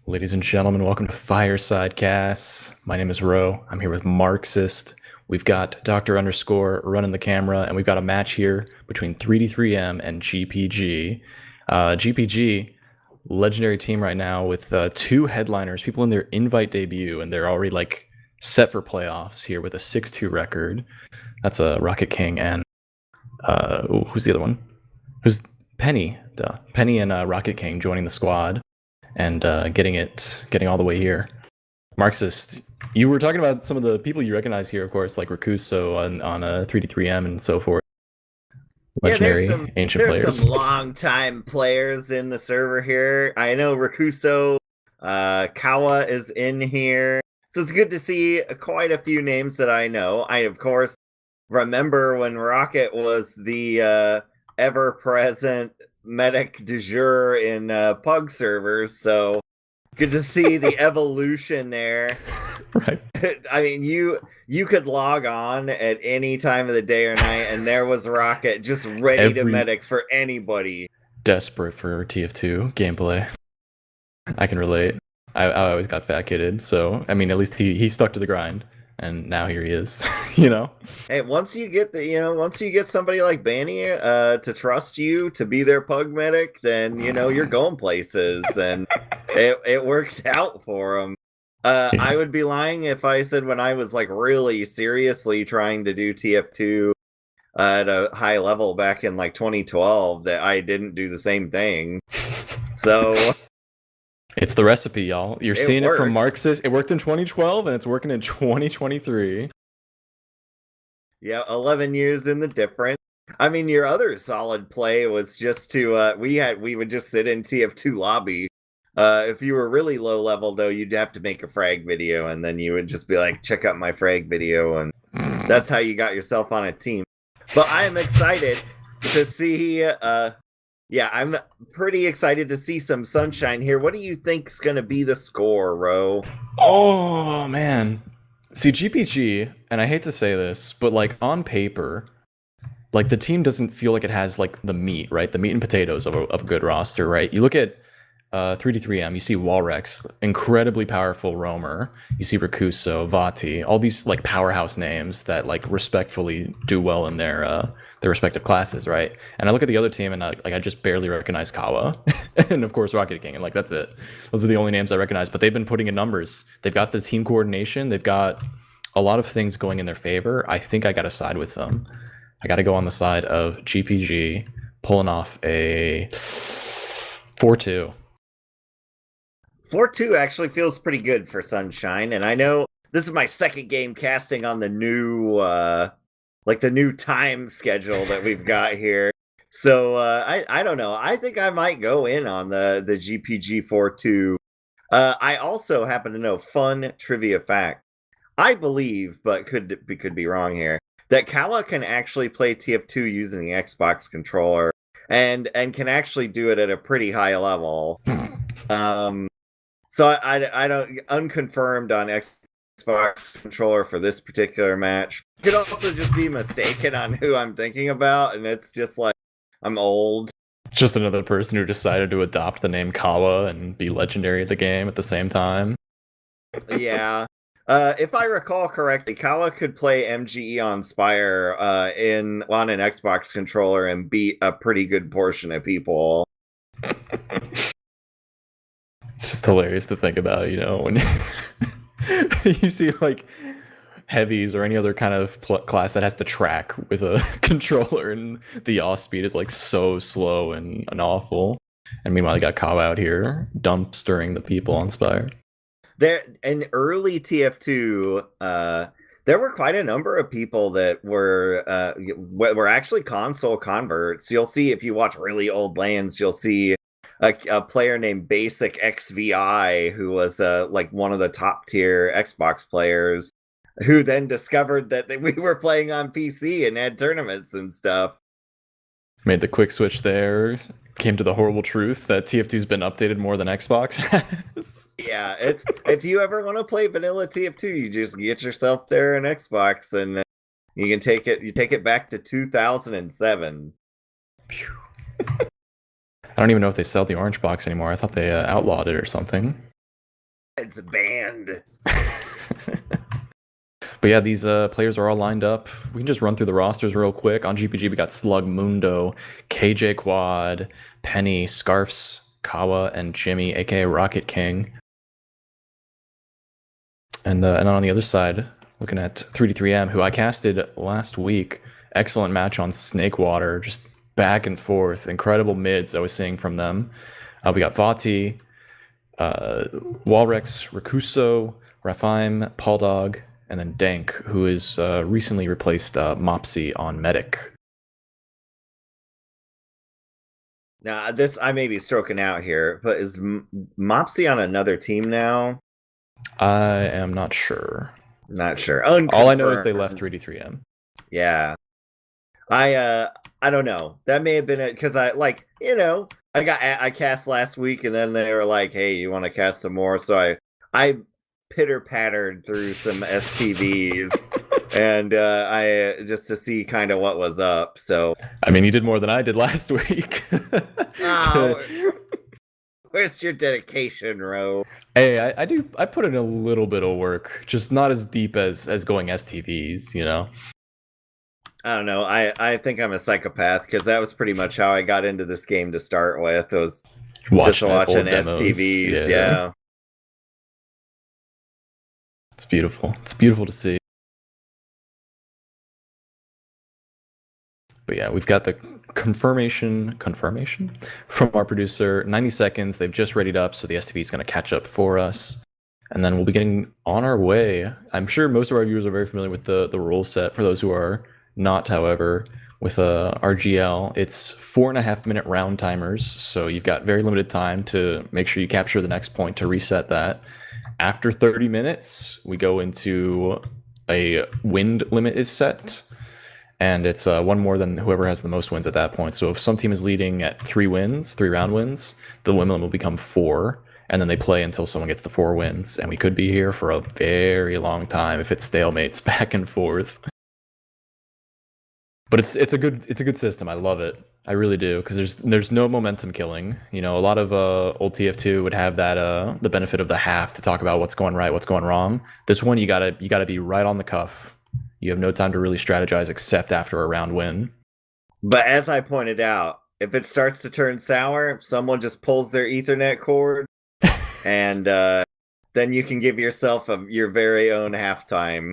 Ladies and gentlemen, welcome to Fireside Casts. My name is Ro. I'm here with Marxist. We've got Dr. Underscore running the camera, and we've got a match here between 3D3M and GPG. GPG, legendary team right now with two headliners, people in their Invite debut, and they're already like set for playoffs here with a 6-2 record. That's a Rocket King and who's the other one? Who's Penny? Duh. Penny and Rocket King joining the squad and getting all the way here. Marxist, you were talking about some of the people you recognize here, of course, like Rakuso on 3D3M and so forth. Yeah, Legendary ancient there's players. some long time players in the server here. I know Rakuso, Kawa is in here. So it's good to see quite a few names that I know. I of course remember when Rocket was the ever-present medic du jour in Pug servers, so good to see the evolution there. Right. I mean, you could log on at any time of the day or night, and there was Rocket just ready to medic for anybody. Desperate for TF2 gameplay. I can relate. I always got fat kidded, so I mean, at least he stuck to the grind, and now here he is. Hey, once you get somebody like Banny to trust you to be their pug medic, then you're going places, and it worked out for him. I would be lying if I said when I was like really seriously trying to do TF2 at a high level back in like 2012 that I didn't do the same thing. So it's the recipe, y'all. You're seeing works. It from Marxist. It worked in 2012 and it's working in 2023. Yeah, 11 years in the difference. I mean, your other solid play was just to we would just sit in TF2 lobby. If you were really low level though, you'd have to make a frag video, and then you would just be like, check out my frag video, and that's how you got yourself on a team. But I am excited to see I'm pretty excited to see some sunshine here. What do you think's gonna be the score, Ro? Oh man. See, GPG, and I hate to say this, but like on paper, like the team doesn't feel like it has like the meat, right? The meat and potatoes of a good roster, right? You look at 3D3M, you see Walrex, incredibly powerful roamer. You see Rakuso, Vati, all these like powerhouse names that like respectfully do well in their respective classes, right? And I look at the other team and I just barely recognize Kawa, and of course Rocket King, and like that's it. Those are the only names I recognize. But they've been putting in numbers. They've got the team coordination. They've got a lot of things going in their favor. I think I got to side with them. I got to go on the side of GPG pulling off a 4-2. 4-2 actually feels pretty good for Sunshine, and I know this is my second game casting on the new the new time schedule that we've got here. So I don't know. I think I might go in on the GPG 4-2. I also happen to know, fun trivia fact. I believe, but could be wrong here, that Kawa can actually play TF2 using the Xbox controller and can actually do it at a pretty high level. So I don't, unconfirmed on Xbox controller for this particular match. Could also just be mistaken on who I'm thinking about, and it's just like I'm old. Just another person who decided to adopt the name Kawa and be legendary at the game at the same time. Yeah. If I recall correctly, Kawa could play MGE on Spire on an Xbox controller and beat a pretty good portion of people. It's just hilarious to think about, when you see like heavies or any other kind of class that has to track with a controller and the yaw speed is like so slow and awful. And meanwhile, you got Kawa out here dumpstering the people on Spire. There in early TF2, there were quite a number of people that were actually console converts. You'll see if you watch really old lands, you'll see a player named Basic XVI who was like one of the top tier Xbox players, who then discovered that we were playing on PC and had tournaments and stuff. Made the quick switch there. Came to the horrible truth that TF2's been updated more than Xbox has. Yeah, it's if you ever want to play vanilla TF2, you just get yourself there an Xbox, and you can take it back to 2007. I don't even know if they sell the orange box anymore. I thought they outlawed it or something. It's banned. But yeah, these players are all lined up. We can just run through the rosters real quick. On GPG, we got Slug Mundo, KJ Quad, Penny, Scarfs, Kawa, and Jimmy, aka Rocket King. And on the other side, looking at 3D3M, who I casted last week. Excellent match on Snakewater, just back and forth. Incredible mids I was seeing from them. We got Vati, Walrex, Rakuso, Rafaim, Paul Dog, and then Dank, who is recently replaced Mopsy on Medic. Now, this, I may be stroking out here, but is Mopsy on another team now? I am not sure. Not sure. All I know is they left 3D3M. Yeah. I don't know. That may have been it, because I cast last week, and then they were like, hey, you want to cast some more? So I pitter-pattered through some STVs and I just to see kind of what was up. So I mean, you did more than I did last week. Oh, where's your dedication, Ro? Hey, I put in a little bit of work, just not as deep as going STVs, you know. I don't know. I think I'm a psychopath, because that was pretty much how I got into this game to start with. It was just watching STVs. Yeah. It's beautiful. It's beautiful to see. But yeah, we've got the confirmation from our producer. 90 seconds. They've just readied up, so the STV is going to catch up for us. And then we'll be getting on our way. I'm sure most of our viewers are very familiar with the rule set. For those who are not, however, with RGL, it's 4.5 minute round timers. So you've got very limited time to make sure you capture the next point to reset that. After 30 minutes, we go into a wind limit is set, and it's one more than whoever has the most wins at that point. So if some team is leading at 3 round wins, the win limit will become 4, and then they play until someone gets to 4 wins. And we could be here for a very long time if it stalemates back and forth. But it's a good system. I love it. I really do, because there's no momentum killing. You know, a lot of old TF2 would have that the benefit of the half to talk about what's going right, what's going wrong. This one you gotta be right on the cuff. You have no time to really strategize except after a round win. But as I pointed out, if it starts to turn sour, someone just pulls their Ethernet cord, and then you can give yourself your very own halftime.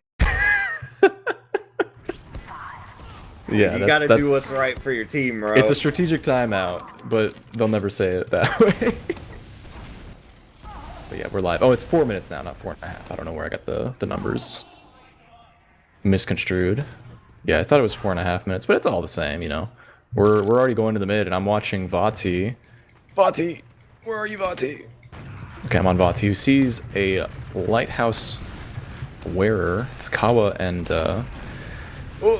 Yeah, you gotta do what's right for your team, bro. It's a strategic timeout, but they'll never say it that way. But yeah, we're live. Oh, it's 4 minutes now, not 4.5. I don't know where I got the numbers misconstrued. Yeah, I thought it was 4.5 minutes, but it's all the same, you know. We're already going to the mid, and I'm watching Vati. Vati, where are you, Vati? Okay, I'm on Vati, who sees a lighthouse wearer. It's Kawa and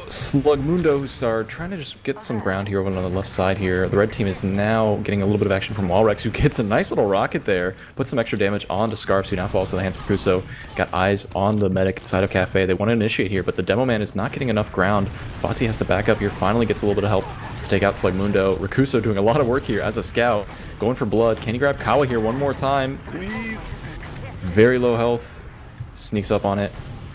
Slug Mundo, who are trying to just get some ground here over on the left side here. The red team is now getting a little bit of action from Walrex, who gets a nice little rocket there. Puts some extra damage onto Scarfs, who now falls to the hands of Crusoe. Got eyes on the medic inside of Cafe. They want to initiate here, but the demo man is not getting enough ground. Vati has to back up here, finally gets a little bit of help to take out Slug Mundo. Rakuso doing a lot of work here as a scout. Going for blood. Can he grab Kawa here one more time? Please. Very low health. Sneaks up on it.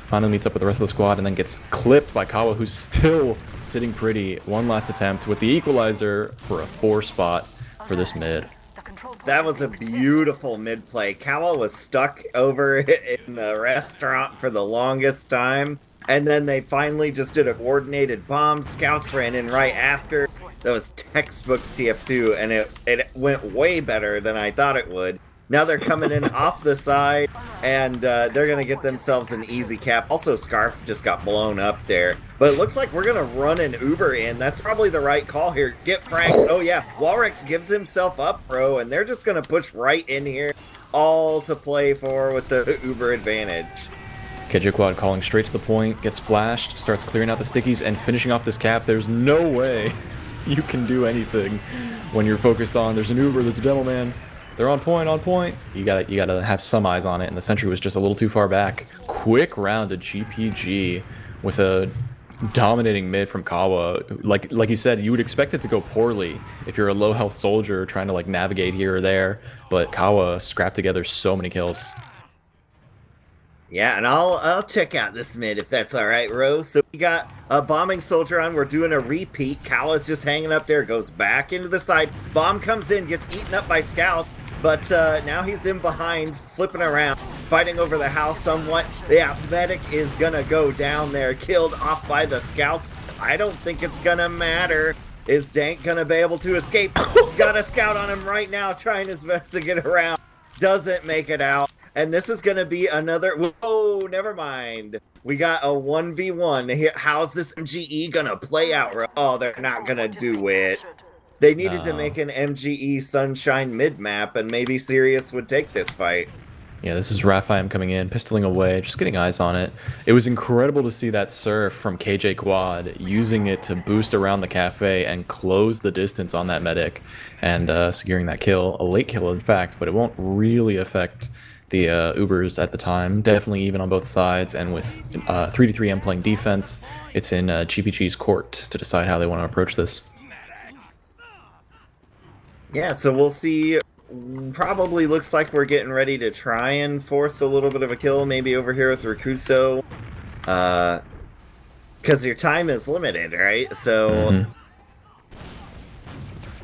Finally meets up with the rest of the squad and then gets clipped by Kawa, who's still sitting pretty. One last attempt with the equalizer for a 4 spot for this mid. That was a beautiful mid play. Kawa was stuck over in the restaurant for the longest time, and then they finally just did a coordinated bomb. Scouts ran in right after. That was textbook TF2, and it went way better than I thought it would. Now they're coming in off the side, and they're going to get themselves an easy cap. Also, Scarf just got blown up there. But it looks like we're going to run an Uber in. That's probably the right call here. Get Franks. Oh, yeah. Walrex gives himself up, bro, and they're just going to push right in here. All to play for with the Uber advantage. KJ Quad calling straight to the point, gets flashed, starts clearing out the stickies, and finishing off this cap. There's no way you can do anything when you're focused on, there's an Uber, there's a demo man. They're on point, on point. You gotta have some eyes on it, and the sentry was just a little too far back. Quick round to GPG with a dominating mid from Kawa. Like you said, you would expect it to go poorly if you're a low health soldier trying to like navigate here or there, but Kawa scrapped together so many kills. Yeah, and I'll check out this mid if that's all right, Ro. So we got a bombing soldier on. We're doing a repeat. Kala's just hanging up there, goes back into the side. Bomb comes in, gets eaten up by Scout, but now he's in behind, flipping around, fighting over the house somewhat. Yeah, medic is gonna go down there, killed off by the Scouts. I don't think it's gonna matter. Is Dank gonna be able to escape? He's got a Scout on him right now, trying his best to get around. Doesn't make it out. And this is going to be another... Whoa, never mind. We got a 1v1. How's this MGE going to play out? Oh, they're not going to do it. They needed to make an MGE Sunshine mid-map, and maybe Sirius would take this fight. Yeah, this is Raphaim coming in, pistoling away, just getting eyes on it. It was incredible to see that surf from KJ Quad, using it to boost around the cafe and close the distance on that medic, and securing that kill. A late kill, in fact, but it won't really affect the Ubers at the time. Definitely even on both sides, and with 3D3M playing defense, it's in GPG's court to decide how they want to approach this. Yeah, so we'll see. Probably looks like we're getting ready to try and force a little bit of a kill, maybe over here with Rakuso. Because your time is limited, right? So...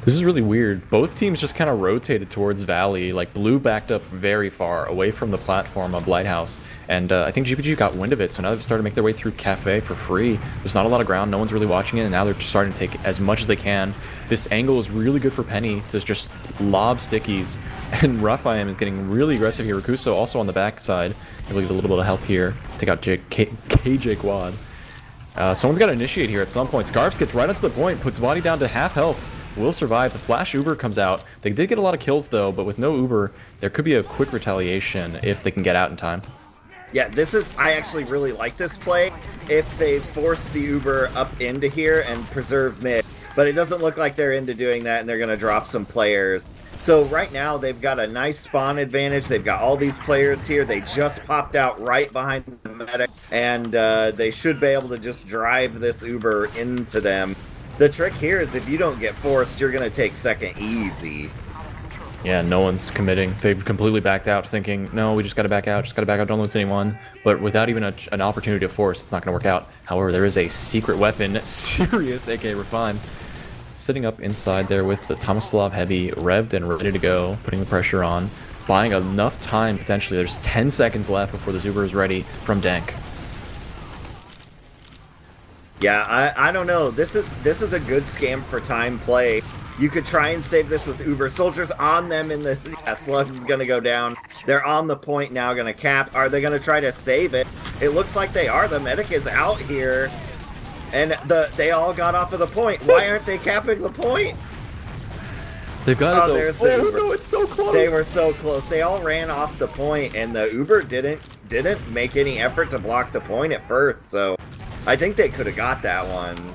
This is really weird. Both teams just kind of rotated towards Valley. Like, Blue backed up very far away from the platform of Lighthouse. And I think GPG got wind of it, so now they've started to make their way through Cafe for free. There's not a lot of ground, no one's really watching it, and now they're just starting to take as much as they can. This angle is really good for Penny to just lob stickies. And Raphaim is getting really aggressive here. Rakuso also on the backside. Able to get a little bit of help here. Take out KJ Quad. Someone's got to initiate here at some point. Scarfs gets right onto the point, puts body down to half health. Will survive. The flash Uber comes out. They did get a lot of kills though, but with no Uber, there could be a quick retaliation if they can get out in time. Yeah, this is... I actually really like this play if they force the Uber up into here and preserve mid. But it doesn't look like they're into doing that, and they're going to drop some players. So right now, they've got a nice spawn advantage. They've got all these players here. They just popped out right behind the medic, and they should be able to just drive this Uber into them. The trick here is if you don't get forced, you're going to take second easy. Yeah, no one's committing. They've completely backed out, thinking, no, we just got to back out, don't lose anyone. But without even an opportunity to force, it's not going to work out. However, there is a secret weapon, Sirius, aka Refine, sitting up inside there with the Tomislav Heavy revved and ready to go, putting the pressure on, buying enough time, potentially. There's 10 seconds left before the Zuber is ready from Dank. Yeah, I don't know. This is a good scam for time play. You could try and save this with Uber. Soldiers on them in the... Yeah, Slugs is going to go down. They're on the point now, going to cap. Are they going to try to save it? It looks like they are. The medic is out here. And they all got off of the point. Why aren't they capping the point? They've got it, though. There's the Uber. No, it's so close. They were so close. They all ran off the point, and the Uber didn't make any effort to block the point at first, so... I think they could have got that one.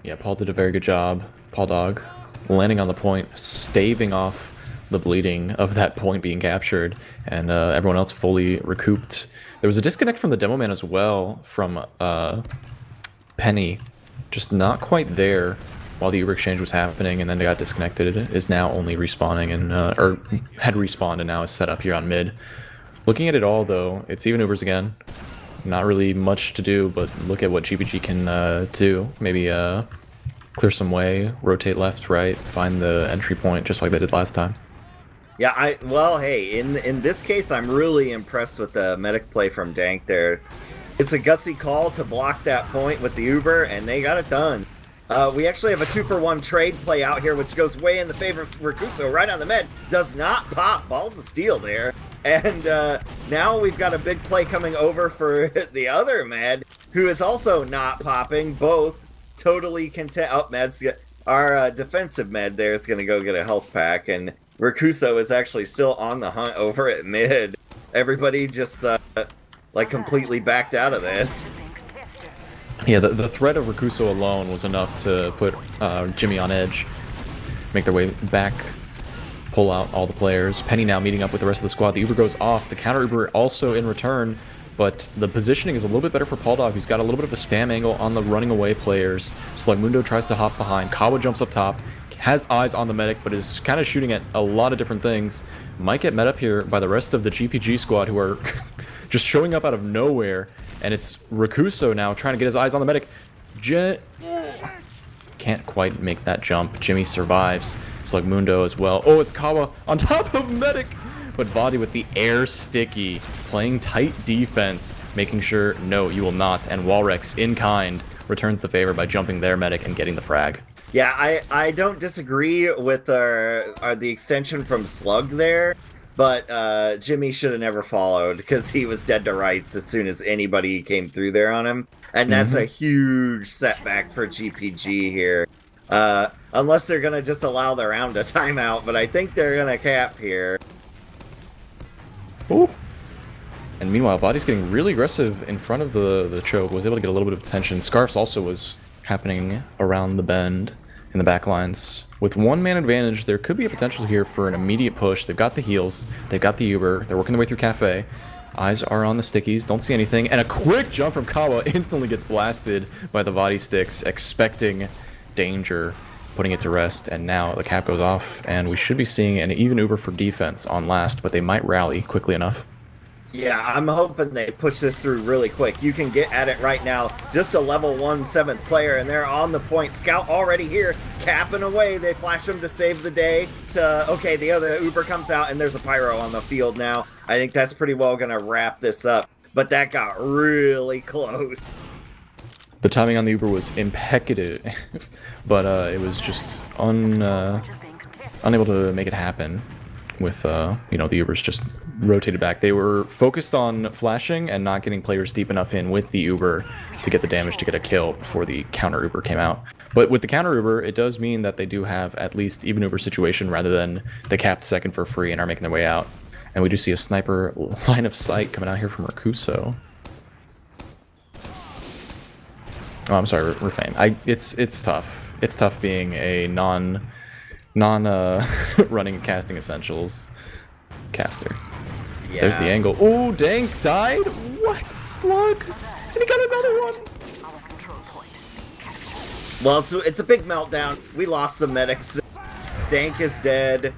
Yeah, Paul did a very good job. Paul Dog landing on the point, staving off the bleeding of that point being captured, and everyone else fully recouped. There was a disconnect from the demo man as well, from Penny, just not quite there while the Uber exchange was happening, and then they got disconnected. It is now only respawning, and or had respawned and now is set up here on mid. Looking at it all, though, it's even Ubers again. Not really much to do, but look at what GPG can do. Maybe clear some way, rotate left, right, find the entry point, just like they did last time. Yeah, well, hey, in this case, I'm really impressed with the medic play from Dank there. It's a gutsy call to block that point with the Uber, and they got it done. We actually have a 2-for-1 trade play out here, which goes way in the favor of Rakuso, right on the med. Does not pop. Balls of steel there. And now we've got a big play coming over for the other med, who is also not popping. Both totally content. Oh, med's our defensive med there is going to go get a health pack, and Rakuso is actually still on the hunt over at mid. Everybody just like completely backed out of this. Yeah, the threat of Rakuso alone was enough to put Jimmy on edge, make their way back, pull out all the players. Penny now meeting up with the rest of the squad. The Uber goes off. The counter Uber also in return, but the positioning is a little bit better for Pauldog, who's got a little bit of a spam angle on the running away players. Slugmundo tries to hop behind. Kawa jumps up top, has eyes on the medic, but is kind of shooting at a lot of different things. Might get met up here by the rest of the GPG squad, who are just showing up out of nowhere. And it's Rakuso now trying to get his eyes on the medic. Can't quite make that jump. Jimmy survives. Slugmundo as well. Oh, it's Kawa on top of medic! But Vadi with the air sticky, playing tight defense, making sure, no, you will not. And Walrex, in kind, returns the favor by jumping their medic and getting the frag. Yeah, I don't disagree with the extension from Slug there, but Jimmy should have never followed because he was dead to rights as soon as anybody came through there on him. And that's a huge setback for GPG here. Unless they're going to just allow the round a timeout, but I think they're going to cap here. Ooh. And meanwhile, Body's getting really aggressive in front of the choke, was able to get a little bit of attention. Scarfs also was happening around the bend in the back lines. With one man advantage, there could be a potential here for an immediate push. They've got the heals, they've got the Uber, they're working their way through Cafe. Eyes are on the stickies, don't see anything, and a quick jump from Kawa instantly gets blasted by the body sticks, expecting danger, putting it to rest, and now the cap goes off, and we should be seeing an even Uber for defense on last, but they might rally quickly enough. Yeah, I'm hoping they push this through really quick. You can get at it right now. Just a level 1 7th player, and they're on the point. Scout already here, capping away. They flash him to save the day. Okay, the other Uber comes out, and there's a Pyro on the field now. I think that's pretty well going to wrap this up. But that got really close. The timing on the Uber was impeccable, but it was just unable to make it happen with, you know, the Ubers just rotated back. They were focused on flashing and not getting players deep enough in with the Uber to get the damage to get a kill before the counter Uber came out. But with the counter Uber, it does mean that they do have at least even Uber situation rather than the capped second for free and are making their way out. And we do see a sniper line of sight coming out here from Rakuso. Oh, I'm sorry, Refame. It's tough. It's tough being a running casting essentials caster. Yeah. There's the angle. Oh, Dank died? What? Slug? And he got another one! Well, it's a big meltdown. We lost some medics. Dank is dead.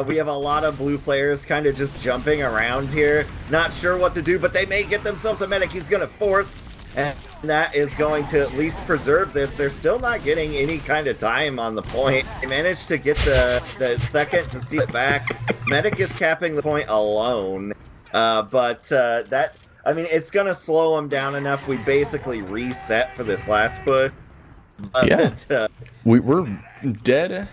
We have a lot of blue players kind of just jumping around here. Not sure what to do, but they may get themselves a medic. He's going to force, and that is going to at least preserve this. They're still not getting any kind of time on the point. They managed to get the second to steal it back. Medic is capping the point alone. I mean, it's going to slow them down enough. We basically reset for this last push. Yeah. We're dead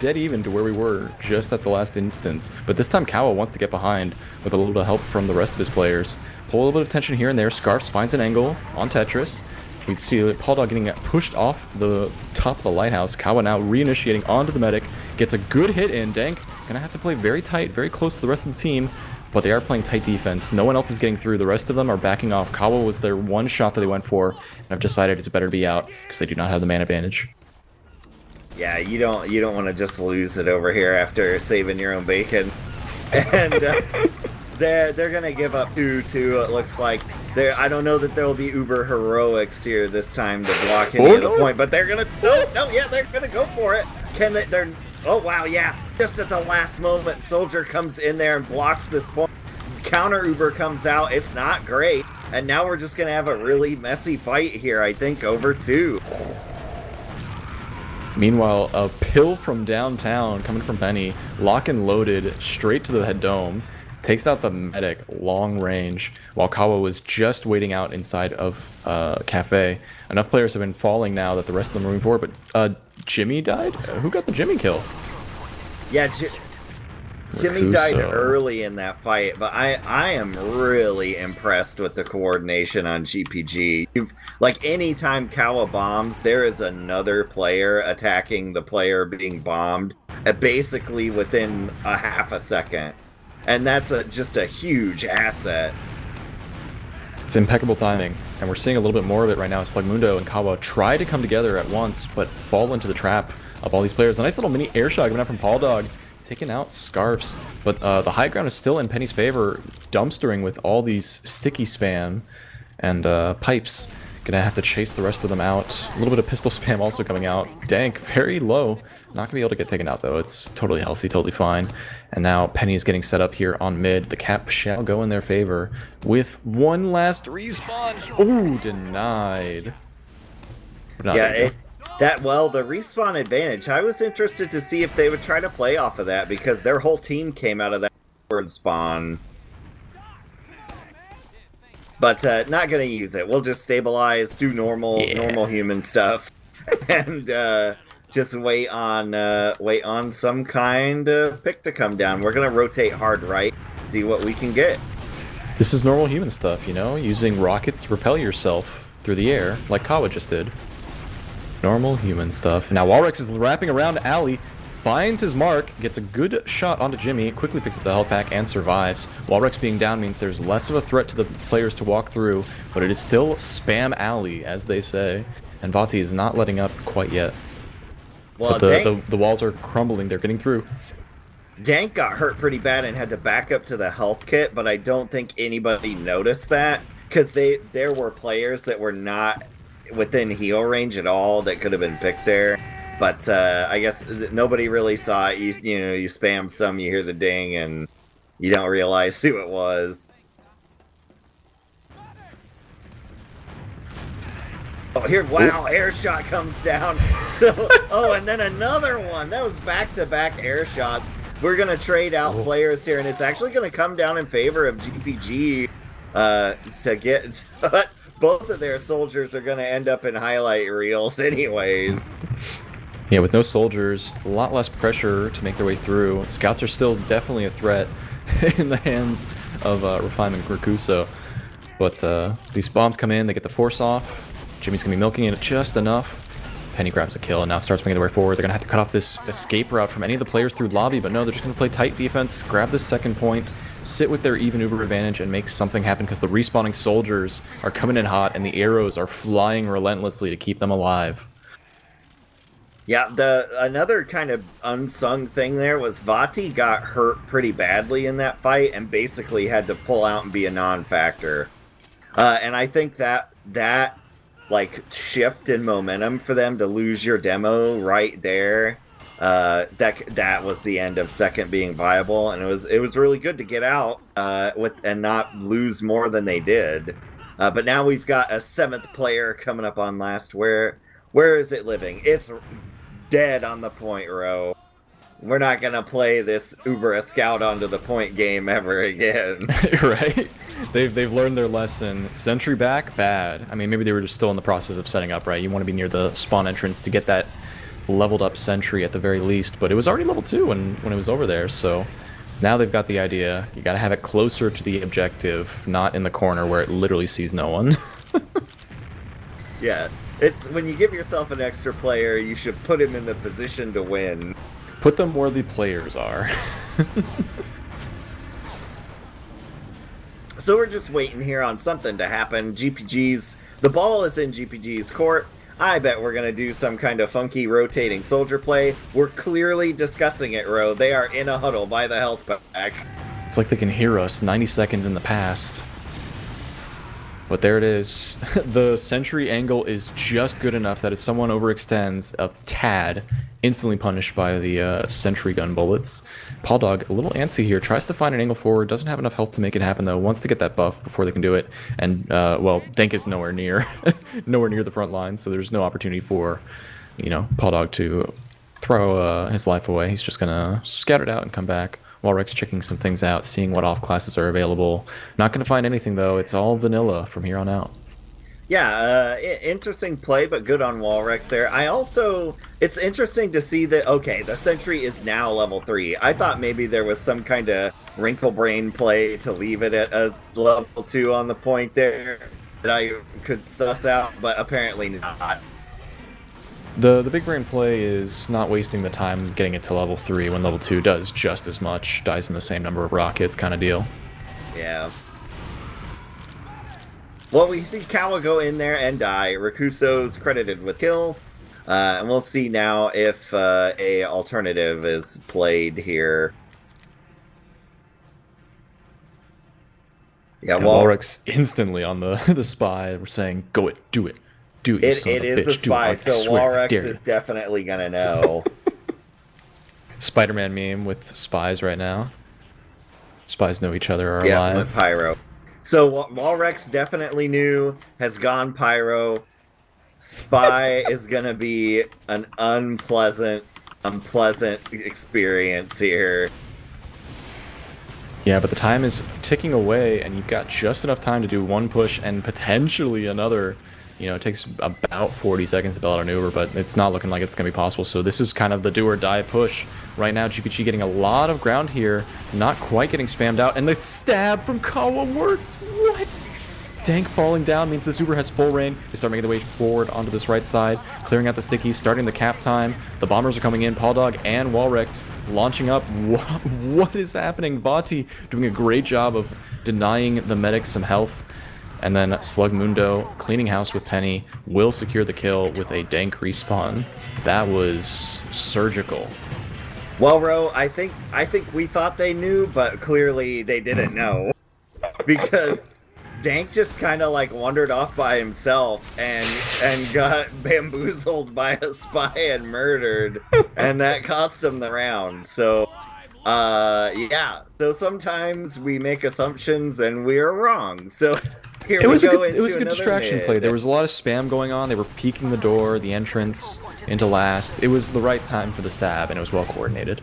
even to where we were just at the last instance. But this time Kawa wants to get behind with a little bit of help from the rest of his players. Pull a little bit of tension here and there. Scarfs finds an angle on Tetris. We see Paul Dog getting pushed off the top of the lighthouse. Kawa now reinitiating onto the medic. Gets a good hit in. Dank gonna have to play very tight, very close to the rest of the team. But they are playing tight defense. No one else is getting through. The rest of them are backing off. Kawa was their one shot that they went for, and I've decided it's better to be out because they do not have the man advantage. Yeah, you don't want to just lose it over here after saving your own bacon. And they're gonna give up 2-2. It looks like I don't know that there will be uber heroics here this time to block any of the point, but they're gonna they're gonna go for it. Oh wow, yeah. Just at the last moment, Soldier comes in there and blocks this point. Counter Uber comes out. It's not great. And now we're just going to have a really messy fight here, I think, over 2. Meanwhile, a pill from downtown coming from Penny, lock and loaded straight to the head dome, takes out the medic long range, while Kawa was just waiting out inside of Cafe. Enough players have been falling now that the rest of them are moving forward, but Jimmy died? Who got the Jimmy kill? Yeah, Jimmy died early in that fight, but I am really impressed with the coordination on GPG. Like, anytime Kawa bombs, there is another player attacking the player being bombed, basically within a half a second. And that's just a huge asset. It's impeccable timing, and we're seeing a little bit more of it right now. Slugmundo and Kawa try to come together at once, but fall into the trap of all these players. A nice little mini air shot coming out from Paul Dog, taking out Scarfs, but the high ground is still in Penny's favor, dumpstering with all these sticky spam and pipes. Gonna have to chase the rest of them out. A little bit of pistol spam also coming out. Dank, very low. Not gonna be able to get taken out though. It's totally healthy, totally fine. And now Penny is getting set up here on mid. The cap shall go in their favor with one last respawn. Oh, denied. Yeah, the respawn advantage. I was interested to see if they would try to play off of that because their whole team came out of that forward spawn. But not gonna use it. We'll just stabilize, do normal human stuff, and just wait on some kind of pick to come down. We're gonna rotate hard right, see what we can get. This is normal human stuff, you know, using rockets to propel yourself through the air, like Kawa just did. Normal human stuff. Now Walrex is wrapping around Ali, finds his mark, gets a good shot onto Jimmy, quickly picks up the health pack and survives. Walrex being down means there's less of a threat to the players to walk through, but it is still spam alley, as they say. And Vati is not letting up quite yet. Well, but the walls are crumbling, they're getting through. Dank got hurt pretty bad and had to back up to the health kit, but I don't think anybody noticed that, because there were players that were not within heal range at all that could have been picked there. But I guess nobody really saw it. You know, you spam some, you hear the ding, and you don't realize who it was. Oh, here, wow, air shot comes down. So, oh, and then another one. That was back-to-back air shot. We're going to trade out players here, and it's actually going to come down in favor of GPG to get... Both of their soldiers are going to end up in highlight reels anyways. Yeah, with no soldiers, a lot less pressure to make their way through. Scouts are still definitely a threat in the hands of Refinement Rakuso. But these bombs come in, they get the force off. Jimmy's going to be milking it just enough. Penny grabs a kill and now starts making their way forward. They're going to have to cut off this escape route from any of the players through lobby, but no, they're just going to play tight defense, grab this second point, sit with their even uber advantage, and make something happen because the respawning soldiers are coming in hot and the arrows are flying relentlessly to keep them alive. Yeah, another kind of unsung thing there was Vati got hurt pretty badly in that fight and basically had to pull out and be a non-factor. And I think that like shift in momentum for them to lose your demo right there, that was the end of second being viable, and it was really good to get out and not lose more than they did. But now we've got a 7th player coming up on last. Where is it living? It's dead on the point row. We're not gonna play this Uber a scout onto the point game ever again. Right? They've learned their lesson. Sentry back, bad. I mean, maybe they were just still in the process of setting up, right? You want to be near the spawn entrance to get that leveled up sentry at the very least, but it was already level 2 when it was over there, so now they've got the idea. You gotta have it closer to the objective, not in the corner where it literally sees no one. Yeah, it's when you give yourself an extra player, you should put him in the position to win. Put them where the players are. So we're just waiting here on something to happen. The ball is in GPG's court. I bet we're going to do some kind of funky rotating soldier play. We're clearly discussing it, Ro. They are in a huddle by the health pack. It's like they can hear us 90 seconds in the past. But there it is. The sentry angle is just good enough that if someone overextends a tad, instantly punished by the sentry gun bullets. Paul Dog, a little antsy here, tries to find an angle forward, doesn't have enough health to make it happen though, wants to get that buff before they can do it, and, well, Dank is nowhere near, nowhere near the front line, so there's no opportunity for, you know, Paul Dog to throw his life away. He's just gonna scatter it out and come back. Walrex checking some things out, seeing what off classes are available. Not gonna find anything though, it's all vanilla from here on out. Yeah, interesting play, but good on Walrex there. It's interesting to see that, okay, the sentry is now level 3. I thought maybe there was some kind of wrinkle brain play to leave it at a level 2 on the point there that I could suss out, but apparently not. The big brain play is not wasting the time getting it to level 3 when level 2 does just as much, dies in the same number of rockets kind of deal. Yeah. Well, we see Kawa go in there and die. Rakuso's credited with kill. And we'll see now if a alternative is played here. Yeah, And well, Walrex instantly on the the spy. We're saying, "Go it, do it, do it, you son it of a is a bitch, do it! spy, I so swear, I Walrex dare you." is definitely gonna know. Spider-Man meme with spies right now. Spies know each other are Yep, went alive. pyro. So Walrex definitely knew, has gone pyro. Spy is gonna be an unpleasant experience here. Yeah, but the time is ticking away, and you've got just enough time to do one push and potentially another. You know, it takes about 40 seconds to build out an Uber, but it's not looking like it's going to be possible. So this is kind of the do or die push. Right now, GPG getting a lot of ground here, not quite getting spammed out, and the stab from Kawa worked. What? Dank falling down means this Uber has full reign. They start making their way forward onto this right side, clearing out the stickies, starting the cap time. The bombers are coming in. Paul Dog and Walrex launching up. What is happening? Vati doing a great job of denying the medics some health. And then Slugmundo cleaning house with Penny will secure the kill with a Dank respawn. That was surgical. Well, Ro, I think we thought they knew, but clearly they didn't know. Because Dank just kind of like wandered off by himself and got bamboozled by a spy and murdered, and that cost him the round. So, yeah. So sometimes we make assumptions and we are wrong. So here It we was a go good, it was a good another distraction mid. play. There was a lot of spam going on. They were peeking the door, the entrance into last. It was the right time for the stab, and it was well coordinated.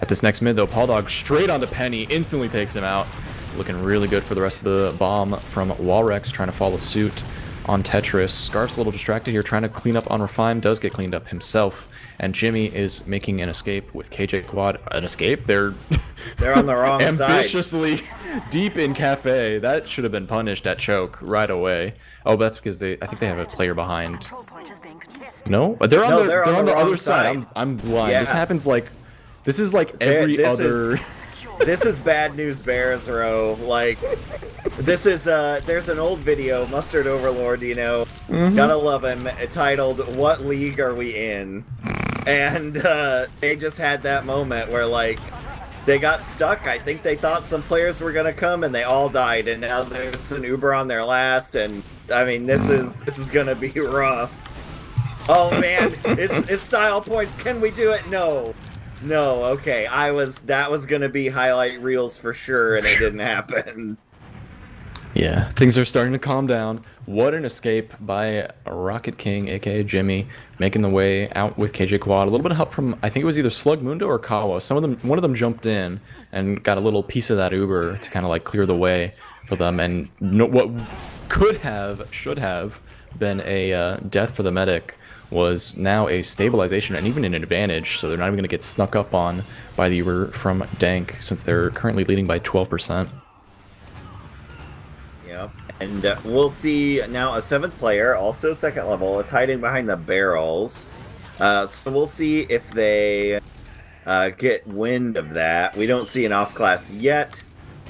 At this next mid, though, Paul Dog straight onto Penny, instantly takes him out. Looking really good for the rest of the bomb from Walrex, trying to follow suit on Tetris. Scarf's a little distracted here, trying to clean up on Refine, does get cleaned up himself. And Jimmy is making an escape with KJ Quad. An escape? They're on the wrong side. Ambitiously deep in Cafe. That should have been punished at choke right away. Oh, but that's because I think they have a player behind. No? But they're on they're on the other side. I'm blind. Yeah. This is like every other... This is bad news bears, Ro. Like, this is, there's an old video, Mustard Overlord, you know, gotta love him, titled, "What League Are We In?" And, they just had that moment where, like, they got stuck. I think they thought some players were gonna come, and they all died, and now there's an Uber on their last, and, I mean, this is gonna be rough. Oh, man, it's style points. Can we do it? No. No, okay. That was gonna be highlight reels for sure, and it didn't happen. Yeah, things are starting to calm down. What an escape by Rocket King, aka Jimmy, making the way out with KJ Quad. A little bit of help from, I think it was either Slugmundo or Kawa. One of them jumped in and got a little piece of that Uber to kind of like clear the way for them. And what should have been a death for the medic was now a stabilization and even an advantage, so they're not even going to get snuck up on by the Uber from Dank, since they're currently leading by 12%. Yep, and we'll see now a 7th player, also 2nd level. It's hiding behind the barrels, so we'll see if they get wind of that. We don't see an off class yet.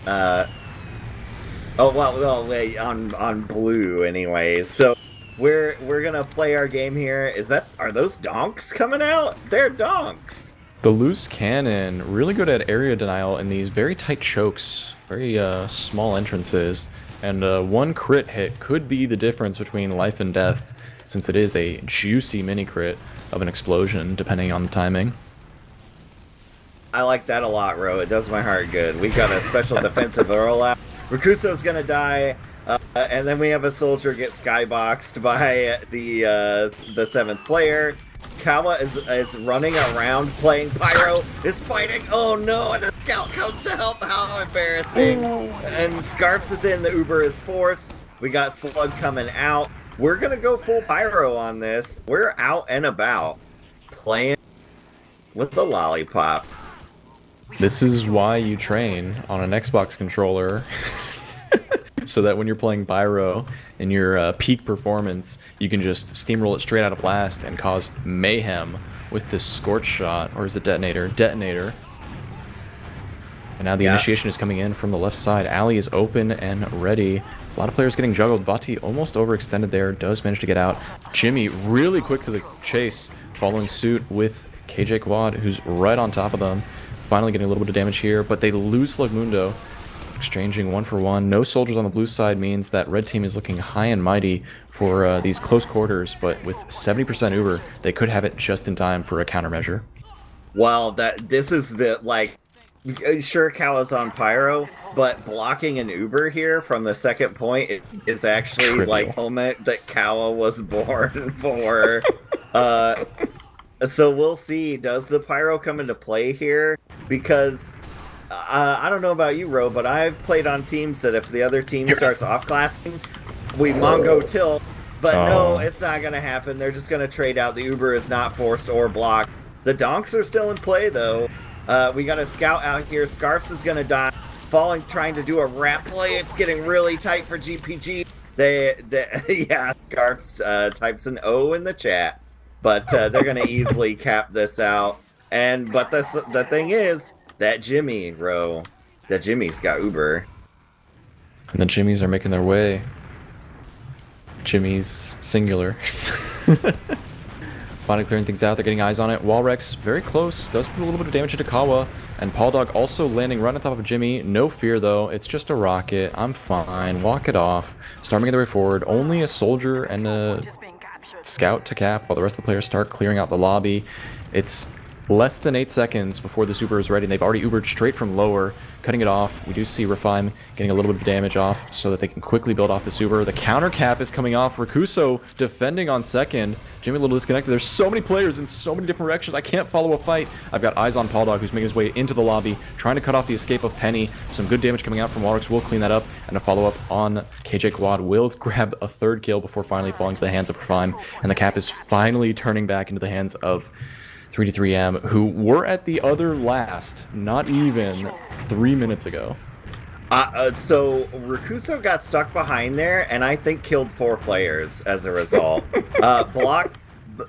Oh, well, wait, on blue anyways, so We're gonna play our game here. Are those donks coming out? They're donks. The loose cannon, really good at area denial in these very tight chokes, very small entrances, and one crit hit could be the difference between life and death, since it is a juicy mini crit of an explosion, depending on the timing. I like that a lot, Ro. It does my heart good. We got a special defensive rollout. Rakuso's gonna die. And then we have a soldier get skyboxed by the 7th player. Kawa is running around playing pyro, is fighting. Oh no, and a scout comes to help. How embarrassing. And Scarfs is in, the Uber is forced. We got Slug coming out. We're gonna go full pyro on this. We're out and about playing with the lollipop. This is why you train on an Xbox controller. So that when you're playing Pyro in your peak performance, you can just steamroll it straight out of blast and cause mayhem with this scorch shot, or is it detonator? Detonator. And now the initiation is coming in from the left side. Alley is open and ready. A lot of players getting juggled. Vati almost overextended there, does manage to get out. Jimmy really quick to the chase, following suit with KJ Quad, who's right on top of them. Finally getting a little bit of damage here, but they lose Slugmundo. exchanging 1-for-1. No soldiers on the blue side means that red team is looking high and mighty for these close quarters, but with 70% Uber, they could have it just in time for a countermeasure. Well, this is the, like, sure, Kawa's on Pyro, but blocking an Uber here from the second point is actually Trivial. like moment that Kawa was born for. So we'll see. Does the Pyro come into play here? Because I don't know about you, Ro, but I've played on teams that if the other team starts off-classing, we Mongo tilt. But no, it's not going to happen. They're just going to trade out. The Uber is not forced or blocked. The donks are still in play, though. We got a scout out here. Scarfs is going to die. Falling, trying to do a wrap play. It's getting really tight for GPG. Yeah, Scarfs types an O in the chat. But they're going to easily cap this out. But the thing is, that Jimmy, Ro, that Jimmy's got Uber. And the Jimmies are making their way. Jimmy's singular. Finally clearing things out, they're getting eyes on it. Walrex very close, does put a little bit of damage into Kawa. And Pauldog also landing right on top of Jimmy. No fear though, it's just a rocket. I'm fine, walk it off. Start making their way forward. Only a soldier and a scout to cap while the rest of the players start clearing out the lobby. It's less than 8 seconds before this Uber is ready, and they've already Ubered straight from lower, cutting it off. We do see Refime getting a little bit of damage off so that they can quickly build off this Uber. The counter cap is coming off. Rakuso defending on second. Jimmy a little disconnected. There's so many players in so many different directions. I can't follow a fight. I've got eyes on Pauldog, who's making his way into the lobby, trying to cut off the escape of Penny. Some good damage coming out from Walrix. We'll clean that up, and a follow-up on KJ Quad will grab a third kill before finally falling to the hands of Refime. And the cap is finally turning back into the hands of 3D3M, who were at the other last not even 3 minutes ago. So Rakuso got stuck behind there, and I think killed 4 players as a result. Block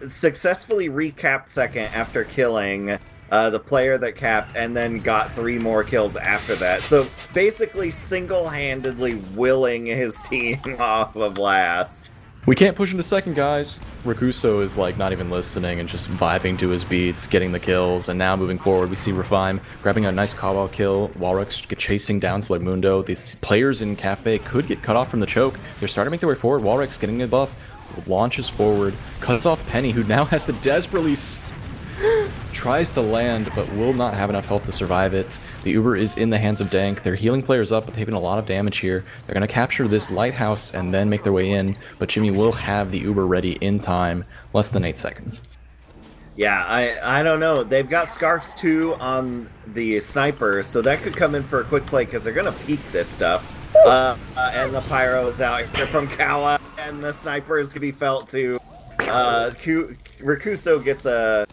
successfully recapped second after killing the player that capped, and then got 3 more kills after that. So basically single-handedly willing his team off of last. We can't push into second, guys. Rakuso is like not even listening and just vibing to his beats, getting the kills, and now moving forward, we see Refime grabbing a nice Cowbell kill. Walrux chasing down Slugmundo. These players in Cafe could get cut off from the choke. They're starting to make their way forward. Walrux getting a buff, launches forward, cuts off Penny, who now has to desperately tries to land, but will not have enough health to survive it. The Uber is in the hands of Dank. They're healing players up, but they've taken a lot of damage here. They're going to capture this lighthouse and then make their way in, but Jimmy will have the Uber ready in time, less than 8 seconds. Yeah, I don't know. They've got Scarfs too on the sniper, so that could come in for a quick play because they're going to peek this stuff. And the Pyro is out here from Kawa, and the sniper is going to be felt too. Rakuso gets a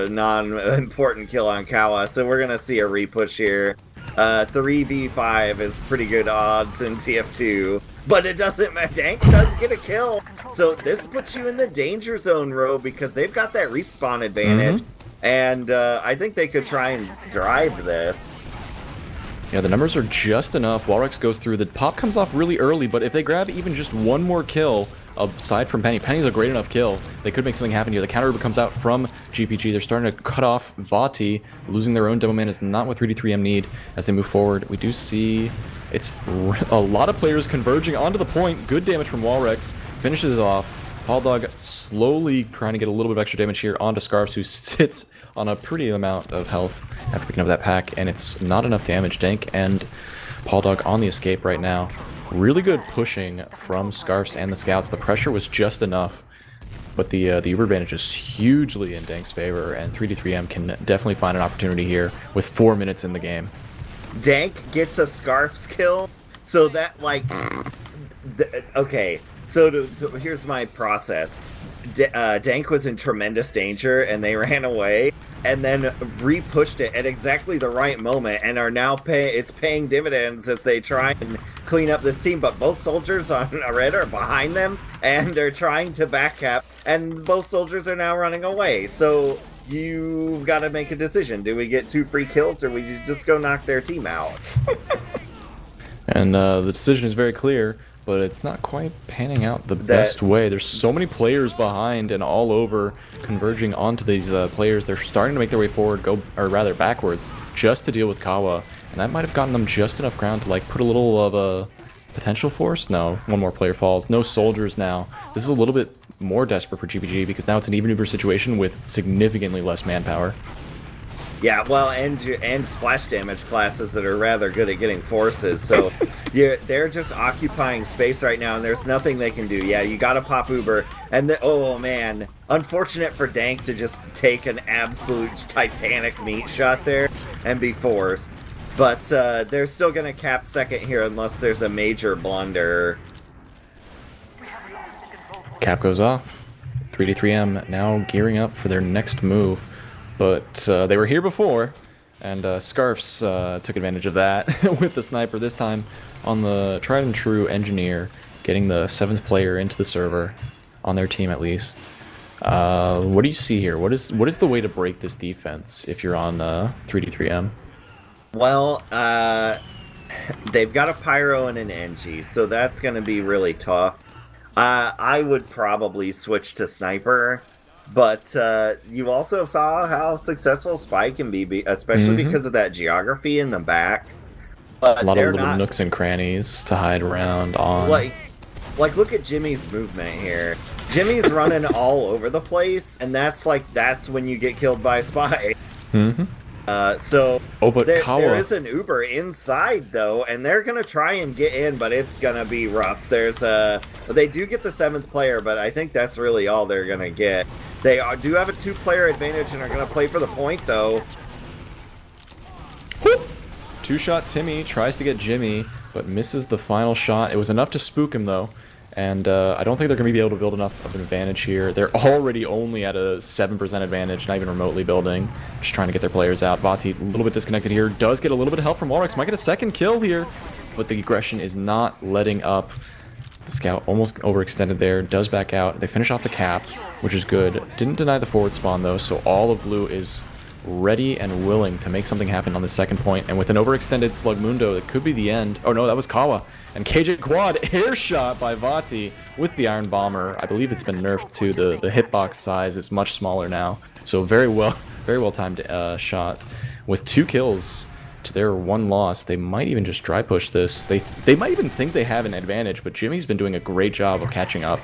non-important kill on Kawa, so we're gonna see a repush here. 3v5 is pretty good odds in TF2, but it doesn't matter. Dank does get a kill, so this puts you in the danger zone, Ro, because they've got that respawn advantage, and I think they could try and drive this. Yeah, the numbers are just enough. Walrux goes through. The pop comes off really early, but if they grab even just one more kill, aside from Penny, Penny's a great enough kill. They could make something happen here. The counter comes out from GPG. They're starting to cut off Vati. Losing their own demo man is not what 3D3M need as they move forward. We do see it's a lot of players converging onto the point. Good damage from Walrex. Finishes it off. Pauldog slowly trying to get a little bit of extra damage here onto Scarfs, who sits on a pretty amount of health after picking up that pack, and it's not enough damage. Dank and Pauldog on the escape right now. Really good pushing from Scarfs and the Scouts. The pressure was just enough, but the Uber advantage is hugely in Dank's favor, and 3D3M can definitely find an opportunity here with 4 minutes in the game. Dank gets a Scarfs kill, so that, like, okay, so here's my process. Dank was in tremendous danger, and they ran away, and then re-pushed it at exactly the right moment, and are now it's paying dividends as they try and clean up this team. But both soldiers on red are behind them, and they're trying to back cap, and both soldiers are now running away. So you've got to make a decision. Do we get 2 free kills, or we just go knock their team out? And the decision is very clear, but it's not quite panning out the best way. There's so many players behind and all over, converging onto these players. They're starting to make their way forward, or rather backwards, just to deal with Kawa. and that might have gotten them just enough ground to like put a little of a potential force. No, one more player falls. No soldiers now. This is a little bit more desperate for GPG because now it's an even Uber situation with significantly less manpower. Yeah, well, and splash damage classes that are rather good at getting forces, so they're just occupying space right now, and there's nothing they can do. Yeah, you gotta pop Uber, and oh man, unfortunate for Dank to just take an absolute Titanic meat shot there and be forced. But they're still gonna cap second here unless there's a major blunder. Cap goes off. 3D3M now gearing up for their next move. But they were here before, and Scarfs took advantage of that with the sniper, this time on the tried and true engineer, getting the 7th player into the server, on their team at least. What do you see here? What is the way to break this defense if you're on 3D3M? Well, they've got a Pyro and an Engie, so that's going to be really tough. I would probably switch to Sniper. But you also saw how successful Spy can be, especially because of that geography in the back. But a lot of little nooks and crannies to hide around on. Like look at Jimmy's movement here. Jimmy's running all over the place, and that's when you get killed by Spy. But there is an Uber inside though, and they're gonna try and get in, but it's gonna be rough. They do get the 7th player, but I think that's really all they're gonna get. They do have a 2-player advantage and are gonna play for the point though. Two-shot Timmy tries to get Jimmy, but misses the final shot. It was enough to spook him though. And I don't think they're going to be able to build enough of an advantage here. They're already only at a 7% advantage, not even remotely building. Just trying to get their players out. Vati, a little bit disconnected here. Does get a little bit of help from Ulrich. Might get a second kill here. But the aggression is not letting up. The scout almost overextended there. Does back out. They finish off the cap, which is good. Didn't deny the forward spawn, though. So all of blue is ready and willing to make something happen on the second point. And with an overextended Slugmundo, it could be the end. Oh, no, that was Kawa. And KJ Quad air shot by Vati with the Iron Bomber. I believe it's been nerfed too. The hitbox size is much smaller now. So very well timed shot. With 2 kills to their 1 loss, they might even just dry push this. They might even think they have an advantage, but Jimmy's been doing a great job of catching up.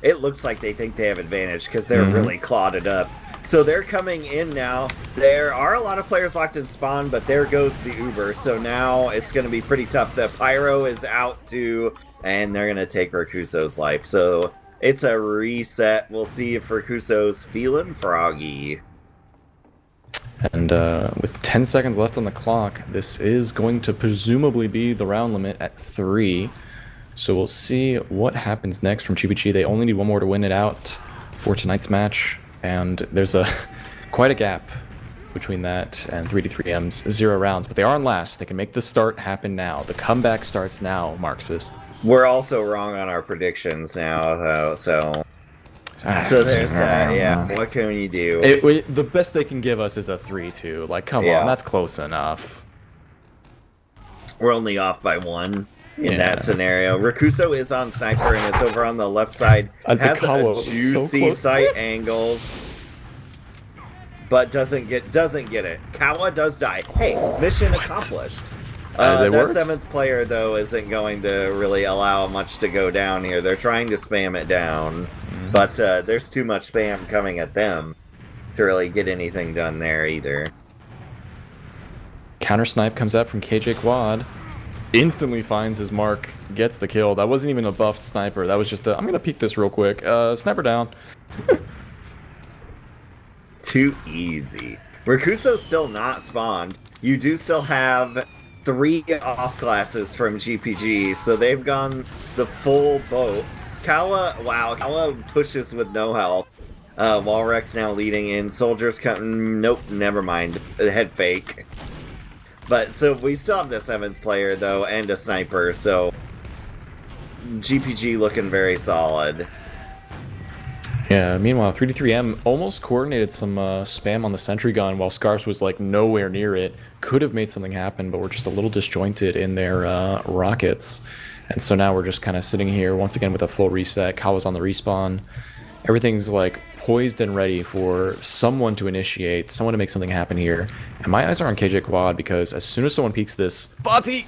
It looks like they think they have advantage because they're really clotted up. So they're coming in now. There are a lot of players locked in spawn, but there goes the Uber. So now it's going to be pretty tough. The Pyro is out too, and they're going to take Rakuso's life. So it's a reset. We'll see if Rakuso's feeling froggy. And with 10 seconds left on the clock, this is going to presumably be the round limit at 3. So we'll see what happens next from GPG. They only need 1 more to win it out for tonight's match. And there's quite a gap between that and 3D3M's 0 rounds. But they are on last. They can make the start happen now. The comeback starts now, Marxist. We're also wrong on our predictions now, though, so there's that, yeah. What can you do? The best they can give us is a 3-2. Like, come on, that's close enough. We're only off by 1. In that scenario, Rakuso is on Sniper and is over on the left side. Has a juicy sight angles, but doesn't get it. Kawa does die. Hey, mission accomplished. That 7th player though isn't going to really allow much to go down here. They're trying to spam it down, but there's too much spam coming at them to really get anything done there either. Counter snipe comes out from KJ Quad. Instantly finds his mark, gets the kill. That wasn't even a buffed sniper. That was just I'm gonna peek this real quick. Sniper down. Too easy. Rakuso's still not spawned. You do still have 3 off classes from GPG, so they've gone the full boat. Kawa pushes with no help. Walrex now leading in. Soldiers coming. Nope, never mind. Head fake. But, so, we still have the 7th player, though, and a sniper, so GPG looking very solid. Yeah, meanwhile, 3D3M almost coordinated some spam on the sentry gun while Scarfs was, like, nowhere near it. Could have made something happen, but we're just a little disjointed in their rockets. And so now we're just kind of sitting here, once again, with a full reset. Kawa's on the respawn. Everything's, like, poised and ready for someone to initiate, someone to make something happen here. And my eyes are on KJ Quad because as soon as someone peeks this, Fati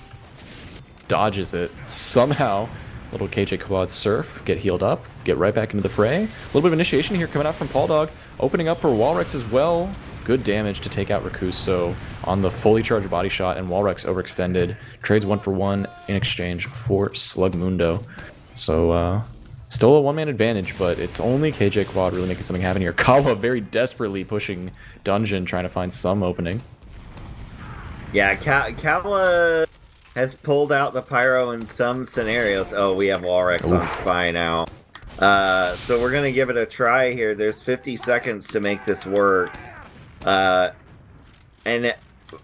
dodges it. Somehow, little KJ Quad surf, get healed up, get right back into the fray. A little bit of initiation here coming out from Paul Dog, opening up for Walrex as well. Good damage to take out Rakuso on the fully charged body shot, and Walrex overextended. Trades 1-for-1 in exchange for Slugmundo. So, still a one-man advantage, but it's only KJ Quad really making something happen here. Kawa very desperately pushing Dungeon, trying to find some opening. Yeah, Kawa has pulled out the pyro in some scenarios. Oh, we have Walrex on Spy now. So we're going to give it a try here. There's 50 seconds to make this work. And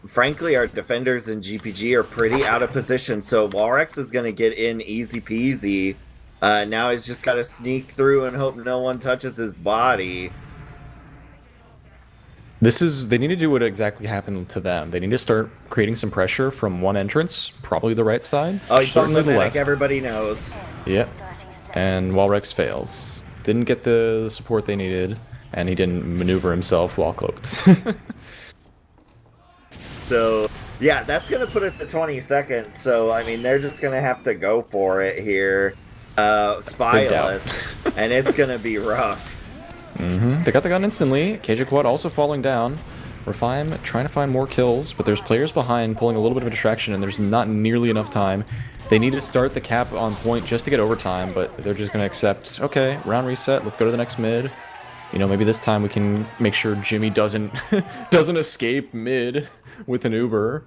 frankly, our defenders in GPG are pretty out of position, so Walrex is going to get in easy peasy. Now he's just got to sneak through and hope no one touches his body. They need to do what exactly happened to them. They need to start creating some pressure from one entrance, probably the right side. Oh, he's certainly the left. Everybody knows. Yep. And Walrex fails. Didn't get the support they needed, and he didn't maneuver himself while cloaked. So, yeah, that's going to put us at 20 seconds. So, I mean, they're just going to have to go for it here. Spyless. And it's going to be rough. They got the gun instantly. KJ Quad also falling down. Refime trying to find more kills, but there's players behind pulling a little bit of a distraction, and there's not nearly enough time. They need to start the cap on point just to get overtime, but they're just going to accept, okay, round reset, let's go to the next mid. You know, maybe this time we can make sure Jimmy doesn't escape mid with an Uber.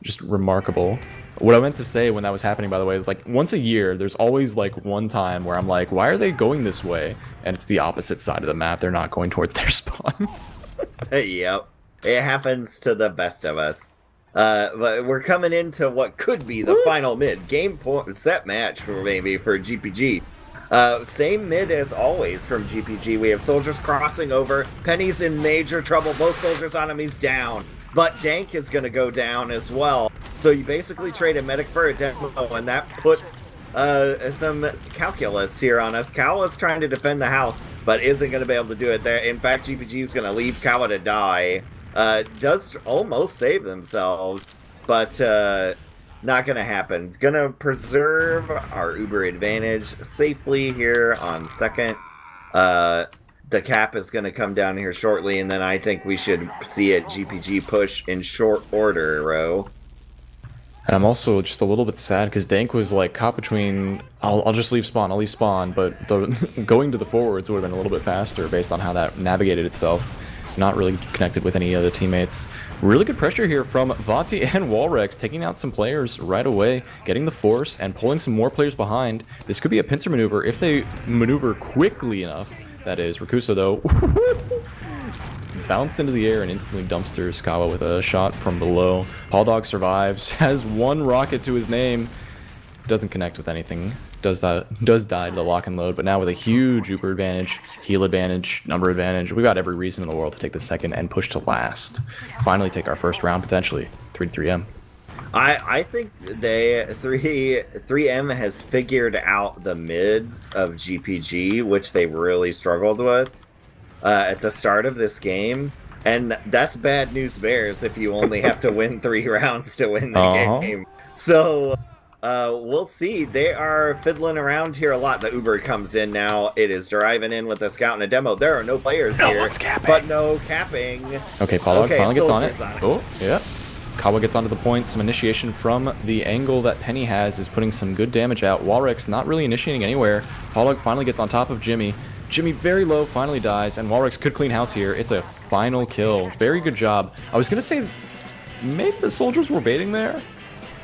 Just remarkable. What I meant to say when that was happening, by the way, is like once a year, there's always like one time where I'm like, why are they going this way? And it's the opposite side of the map. They're not going towards their spawn. Yep. It happens to the best of us. But we're coming into what could be the final mid. Game point set match for GPG. Same mid as always from GPG. We have soldiers crossing over. Penny's in major trouble. Both soldiers on him. He's down. But Dank is going to go down as well. So you basically trade a medic for a demo, and that puts some calculus here on us. Kawa's trying to defend the house, but isn't going to be able to do it there. In fact, GPG is going to leave Kawa to die. Does almost save themselves, but not going to happen. Going to preserve our Uber advantage safely here on second. The cap is going to come down here shortly, and then I think we should see it GPG push in short order, Ro. And I'm also just a little bit sad because Dank was like caught between, I'll just leave spawn, but going to the forwards would have been a little bit faster based on how that navigated itself. Not really connected with any other teammates. Really good pressure here from Vati and Walrex, taking out some players right away, getting the force and pulling some more players behind. This could be a pincer maneuver if they maneuver quickly enough. That is, Rakuso though, bounced into the air and instantly dumpsters Kawa with a shot from below. Paul Dog survives, has one rocket to his name, doesn't connect with anything, does die to the lock and load, but now with a huge Uber advantage, heal advantage, number advantage, we got every reason in the world to take the second and push to last. Finally take our first round potentially, 3-3M. I think 3M has figured out the mids of GPG, which they really struggled with at the start of this game. And that's bad news bears if you only have to win 3 rounds to win the game. So we'll see. They are fiddling around here a lot. The Uber comes in now. It is driving in with a scout and a demo. There are no players here, but no capping. Okay, Paul Dog finally gets on it. Oh, yeah. Kawa gets onto the point. Some initiation from the angle that Penny has is putting some good damage out. Walrex not really initiating anywhere. Paul Dog finally gets on top of Jimmy. Jimmy very low, finally dies, and Walrex could clean house here. It's a final kill. Very good job. I was going to say maybe the soldiers were baiting there.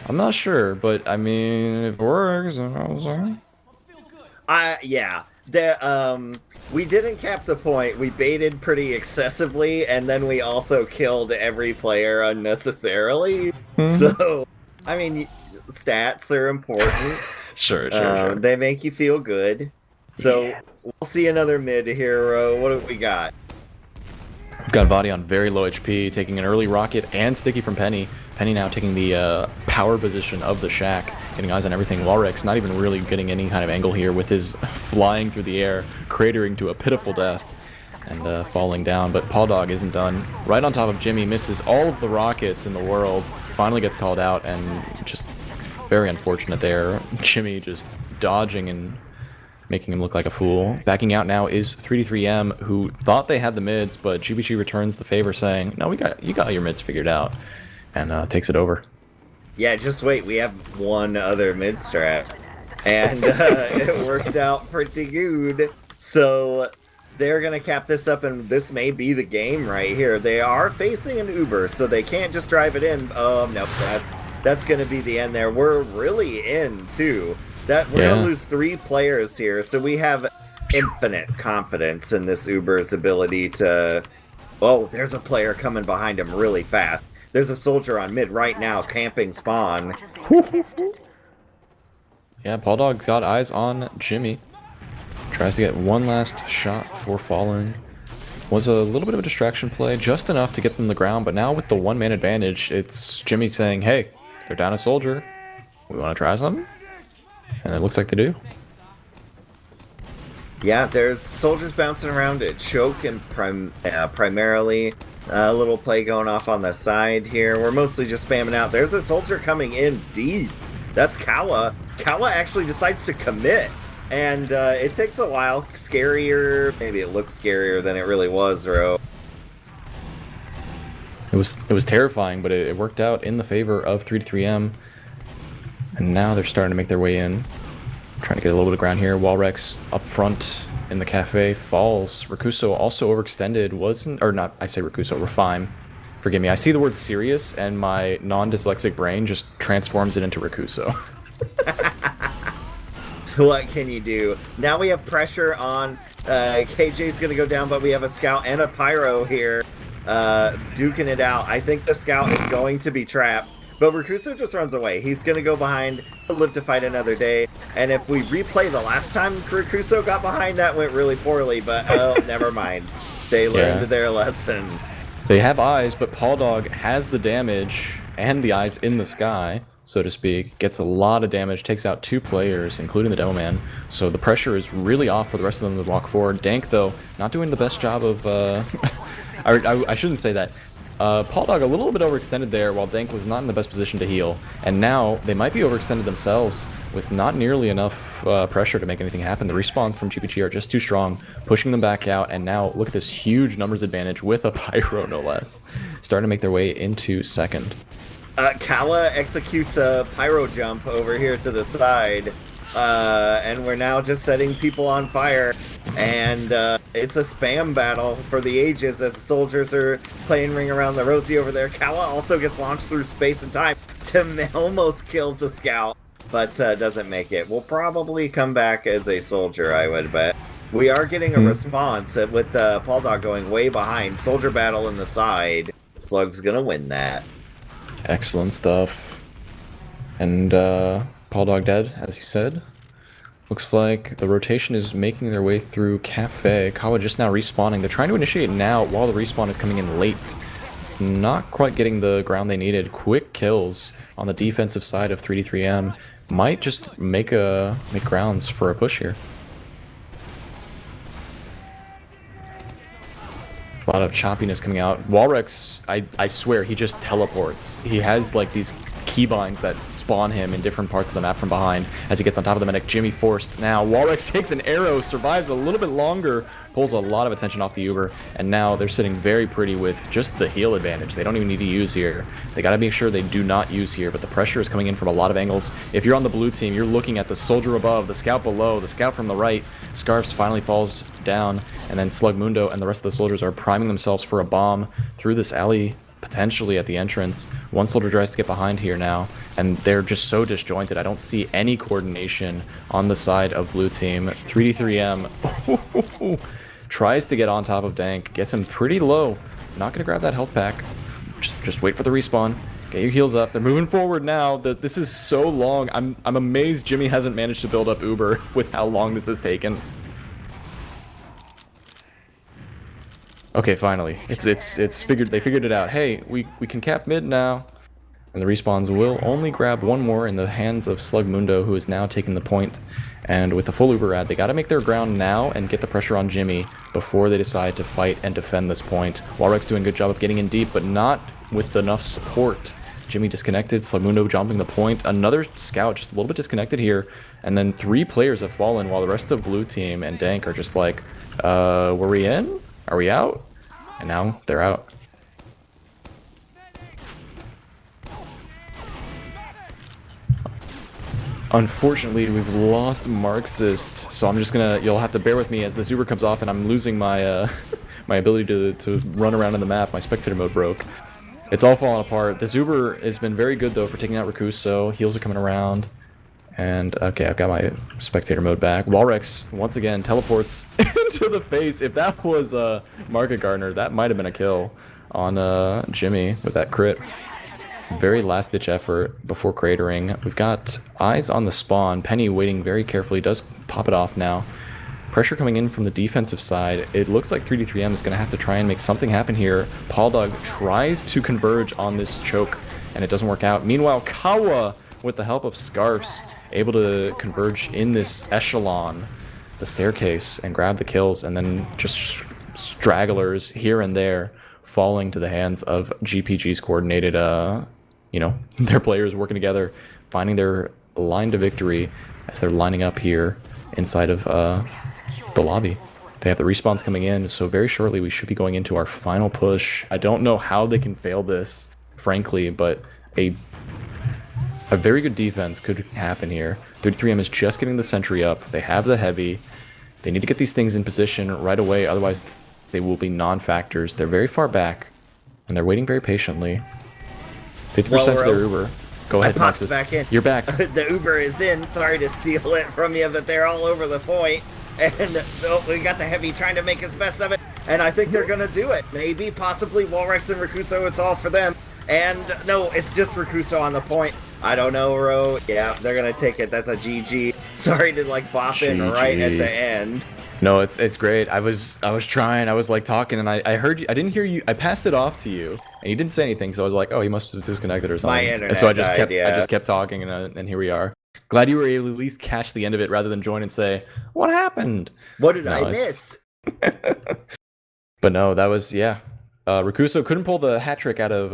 I'm not sure, but I mean, if it works, yeah. We didn't cap the point. We baited pretty excessively, and then we also killed every player unnecessarily. So, I mean, stats are important. Sure. They make you feel good. So, we'll see another mid here. What do we got? We've got Vadi on very low HP, taking an early rocket and sticky from Penny. Penny now taking the power position of the shack, getting eyes on everything. Walrex not even really getting any kind of angle here with his flying through the air, cratering to a pitiful death. and falling down, but Paul Dog isn't done. Right on top of Jimmy, misses all of the rockets in the world, finally gets called out, and just very unfortunate there. Jimmy just dodging and making him look like a fool. Backing out now is 3D3M, who thought they had the mids, but GPG returns the favor, saying, "No, you got your mids figured out," and takes it over. Yeah, just wait. We have one other mid strat, and it worked out pretty good. So they're gonna cap this up, and this may be the game right here. They are facing an Uber, so they can't just drive it in. Oh nope, that's gonna be the end there. We're really in too. We're gonna lose 3 players here, so we have infinite confidence in this Uber's ability to. Oh, there's a player coming behind him really fast. There's a soldier on mid right now, camping spawn. Yeah, Paul Dog's got eyes on Jimmy. Tries to get one last shot before falling. Was a little bit of a distraction play, just enough to get them to the ground, but now with the one-man advantage, it's Jimmy saying, "Hey, they're down a soldier. We want to try something?" And it looks like they do. Yeah, there's soldiers bouncing around at choke and primarily. A little play going off on the side here. We're mostly just spamming out. There's a soldier coming in deep. That's Kawa. Kawa actually decides to commit. And it takes a while. Scarier. Maybe it looks scarier than it really was, Ro. It was terrifying, but it worked out in the favor of 3D3M. And now they're starting to make their way in. Trying to get a little bit of ground here. Walrex up front in the cafe falls. Rakuso also overextended. Wasn't, or not, I say Rakuso, Refime. Forgive me. I see the word serious and my non-dyslexic brain just transforms it into Rakuso. What can you do? Now we have pressure on. KJ's going to go down, but we have a scout and a pyro here duking it out. I think the scout is going to be trapped. But Rakuso just runs away. He's going to go behind, live to fight another day. And if we replay the last time Rakuso got behind, that went really poorly. But oh, never mind. They learned their lesson. They have eyes, but Paul Dog has the damage and the eyes in the sky, so to speak. Gets a lot of damage, takes out 2 players, including the Demo Man. So the pressure is really off for the rest of them to walk forward. Dank, though, not doing the best job of... I shouldn't say that. Paul Dog a little bit overextended there while Dank was not in the best position to heal. And now they might be overextended themselves with not nearly enough pressure to make anything happen. The respawns from GPG are just too strong, pushing them back out. And now look at this huge numbers advantage with a Pyro, no less. Starting to make their way into second. Kawa executes a Pyro jump over here to the side. And we're now just setting people on fire. And it's a spam battle for the ages as soldiers are playing Ring Around the Rosie over there. Kawa also gets launched through space and time. Tim almost kills the scout, but doesn't make it. Will probably come back as a soldier, I would bet. We are getting a response with Paul Dog going way behind. Soldier battle in the side. Slug's gonna win that. Excellent stuff. And Paul Dog dead, as you said. Looks like the rotation is making their way through Cafe. Kawa just now respawning. They're trying to initiate now while the respawn is coming in late. Not quite getting the ground they needed. Quick kills on the defensive side of 3D3M. Might just make grounds for a push here. A lot of choppiness coming out. Walrex, I swear, he just teleports. He has like these keybinds that spawn him in different parts of the map from behind as he gets on top of the medic. Jimmy forced now. Walrex takes an arrow, survives a little bit longer, pulls a lot of attention off the Uber, and now they're sitting very pretty with just the heal advantage. They don't even need to use here. They gotta make sure they do not use here, but the pressure is coming in from a lot of angles. If you're on the blue team, you're looking at the soldier above, the scout below, the scout from the right. Scarfs finally falls down, and then Slug Mundo and the rest of the soldiers are priming themselves for a bomb through this alley, potentially at the entrance. One soldier tries to get behind here now, and they're just so disjointed. I don't see any coordination on the side of blue team. 3D3M tries to get on top of Dank, gets him pretty low. Not gonna grab that health pack. Just wait for the respawn. Get your heals up. They're moving forward now. This is so long. I'm amazed Jimmy hasn't managed to build up Uber with how long this has taken. Okay, finally. They figured it out. Hey, we can cap mid now. And the respawns will only grab one more in the hands of Slugmundo, who is now taking the point. And with the full Uber ad, they got to make their ground now and get the pressure on Jimmy before they decide to fight and defend this point. Walrex doing a good job of getting in deep, but not with enough support. Jimmy disconnected, Slugmundo jumping the point. Another scout just a little bit disconnected here. And then 3 players have fallen while the rest of blue team and Dank are just like, were we in? Are we out? And now they're out. Unfortunately, we've lost Marxist, so I'm just gonna, you'll have to bear with me as this Uber comes off and I'm losing my my ability to run around in the map. My spectator mode broke. It's all falling apart. This Uber has been very good though for taking out Rakuso. Heals are coming around. And okay, I've got my spectator mode back. Walrex once again teleports into the face. If that was Market Gardener, that might have been a kill on Jimmy with that crit. Very last ditch effort before cratering. We've got eyes on the spawn. Penny waiting very carefully. Does pop it off now. Pressure coming in from the defensive side. It looks like 3D3M is going to have to try and make something happen here. Paul Dog tries to converge on this choke, and it doesn't work out. Meanwhile, Kawa, with the help of Scarfs, able to converge in this echelon, the staircase, and grab the kills, and then just stragglers here and there falling to the hands of GPG's coordinated, you know, their players working together, finding their line to victory as they're lining up here inside of the lobby. They have the respawns coming in, so very shortly we should be going into our final push. I don't know how they can fail this, frankly, but a very good defense could happen here. 33M is just getting the sentry up. They have the heavy. They need to get these things in position right away, otherwise they will be non-factors. They're very far back, and they're waiting very patiently. 50% of their Uber. Go ahead, Marxist. Back in. You're back. The Uber is in. Sorry to steal it from you, but they're all over the point. And we got the heavy trying to make his best of it. And I think they're going to do it. Maybe, possibly, Walrex and Rakuso, it's all for them. And no, it's just Rakuso on the point. I don't know, Ro. Yeah, they're going to take it. That's a GG. Sorry to, like, bop in right at the end. No, it's great. I was trying. I was like talking, and I heard you. I didn't hear you. I passed it off to you, and you didn't say anything. So I was like, oh, he must have disconnected or something. My internet and so I just died, kept yeah. I just kept talking, and here we are. Glad you were able to at least catch the end of it rather than join and say, what happened? What did I miss? But no, that was Rakuso couldn't pull the hat trick out of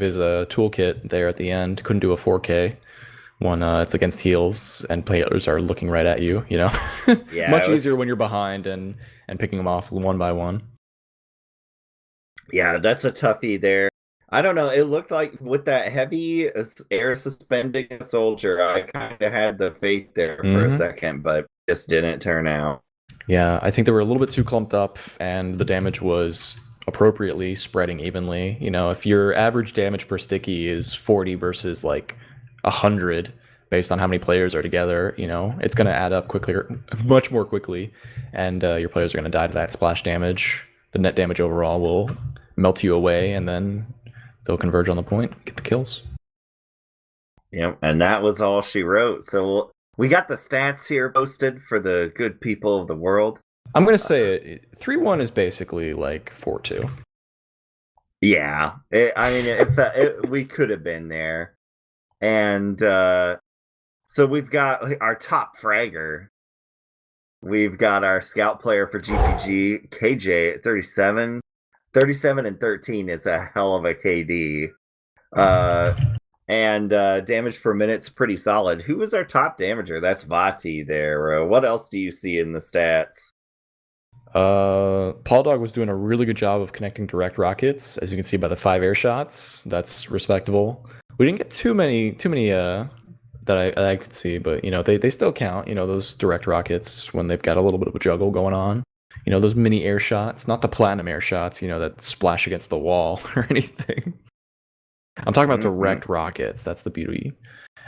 his toolkit there at the end. Couldn't do a 4K. One, it's against heals, and players are looking right at you, you know? Yeah, Much easier when you're behind and picking them off one by one. Yeah, that's a toughie there. I don't know, it looked like with that heavy air suspending a soldier, I kind of had the faith there for a second, but just didn't turn out. Yeah, I think they were a little bit too clumped up, and the damage was appropriately spreading evenly. You know, if your average damage per sticky is 40 versus like 100 based on how many players are together, you know, it's going to add up quickly, much more quickly, and your players are going to die to that splash damage. The net damage overall will melt you away, and then they'll converge on the point, get the kills. Yep, and that was all she wrote. So we got the stats here posted for the good people of the world. I'm going to say it. 3-1 is basically like 4-2. Yeah, we could have been there. And so we've got our top fragger. We've got our scout player for GPG, KJ at 37. 37 and 13 is a hell of a KD. And damage per minute's pretty solid. Who was our top damager? That's Vati there. What else do you see in the stats? Paul Dog was doing a really good job of connecting direct rockets, as you can see by the 5 air shots. That's respectable. We didn't get too many that I could see, but you know, they still count, you know, those direct rockets when they've got a little bit of a juggle going on. You know, those mini air shots, not the platinum air shots, you know, that splash against the wall or anything. I'm talking about direct rockets. That's the beauty.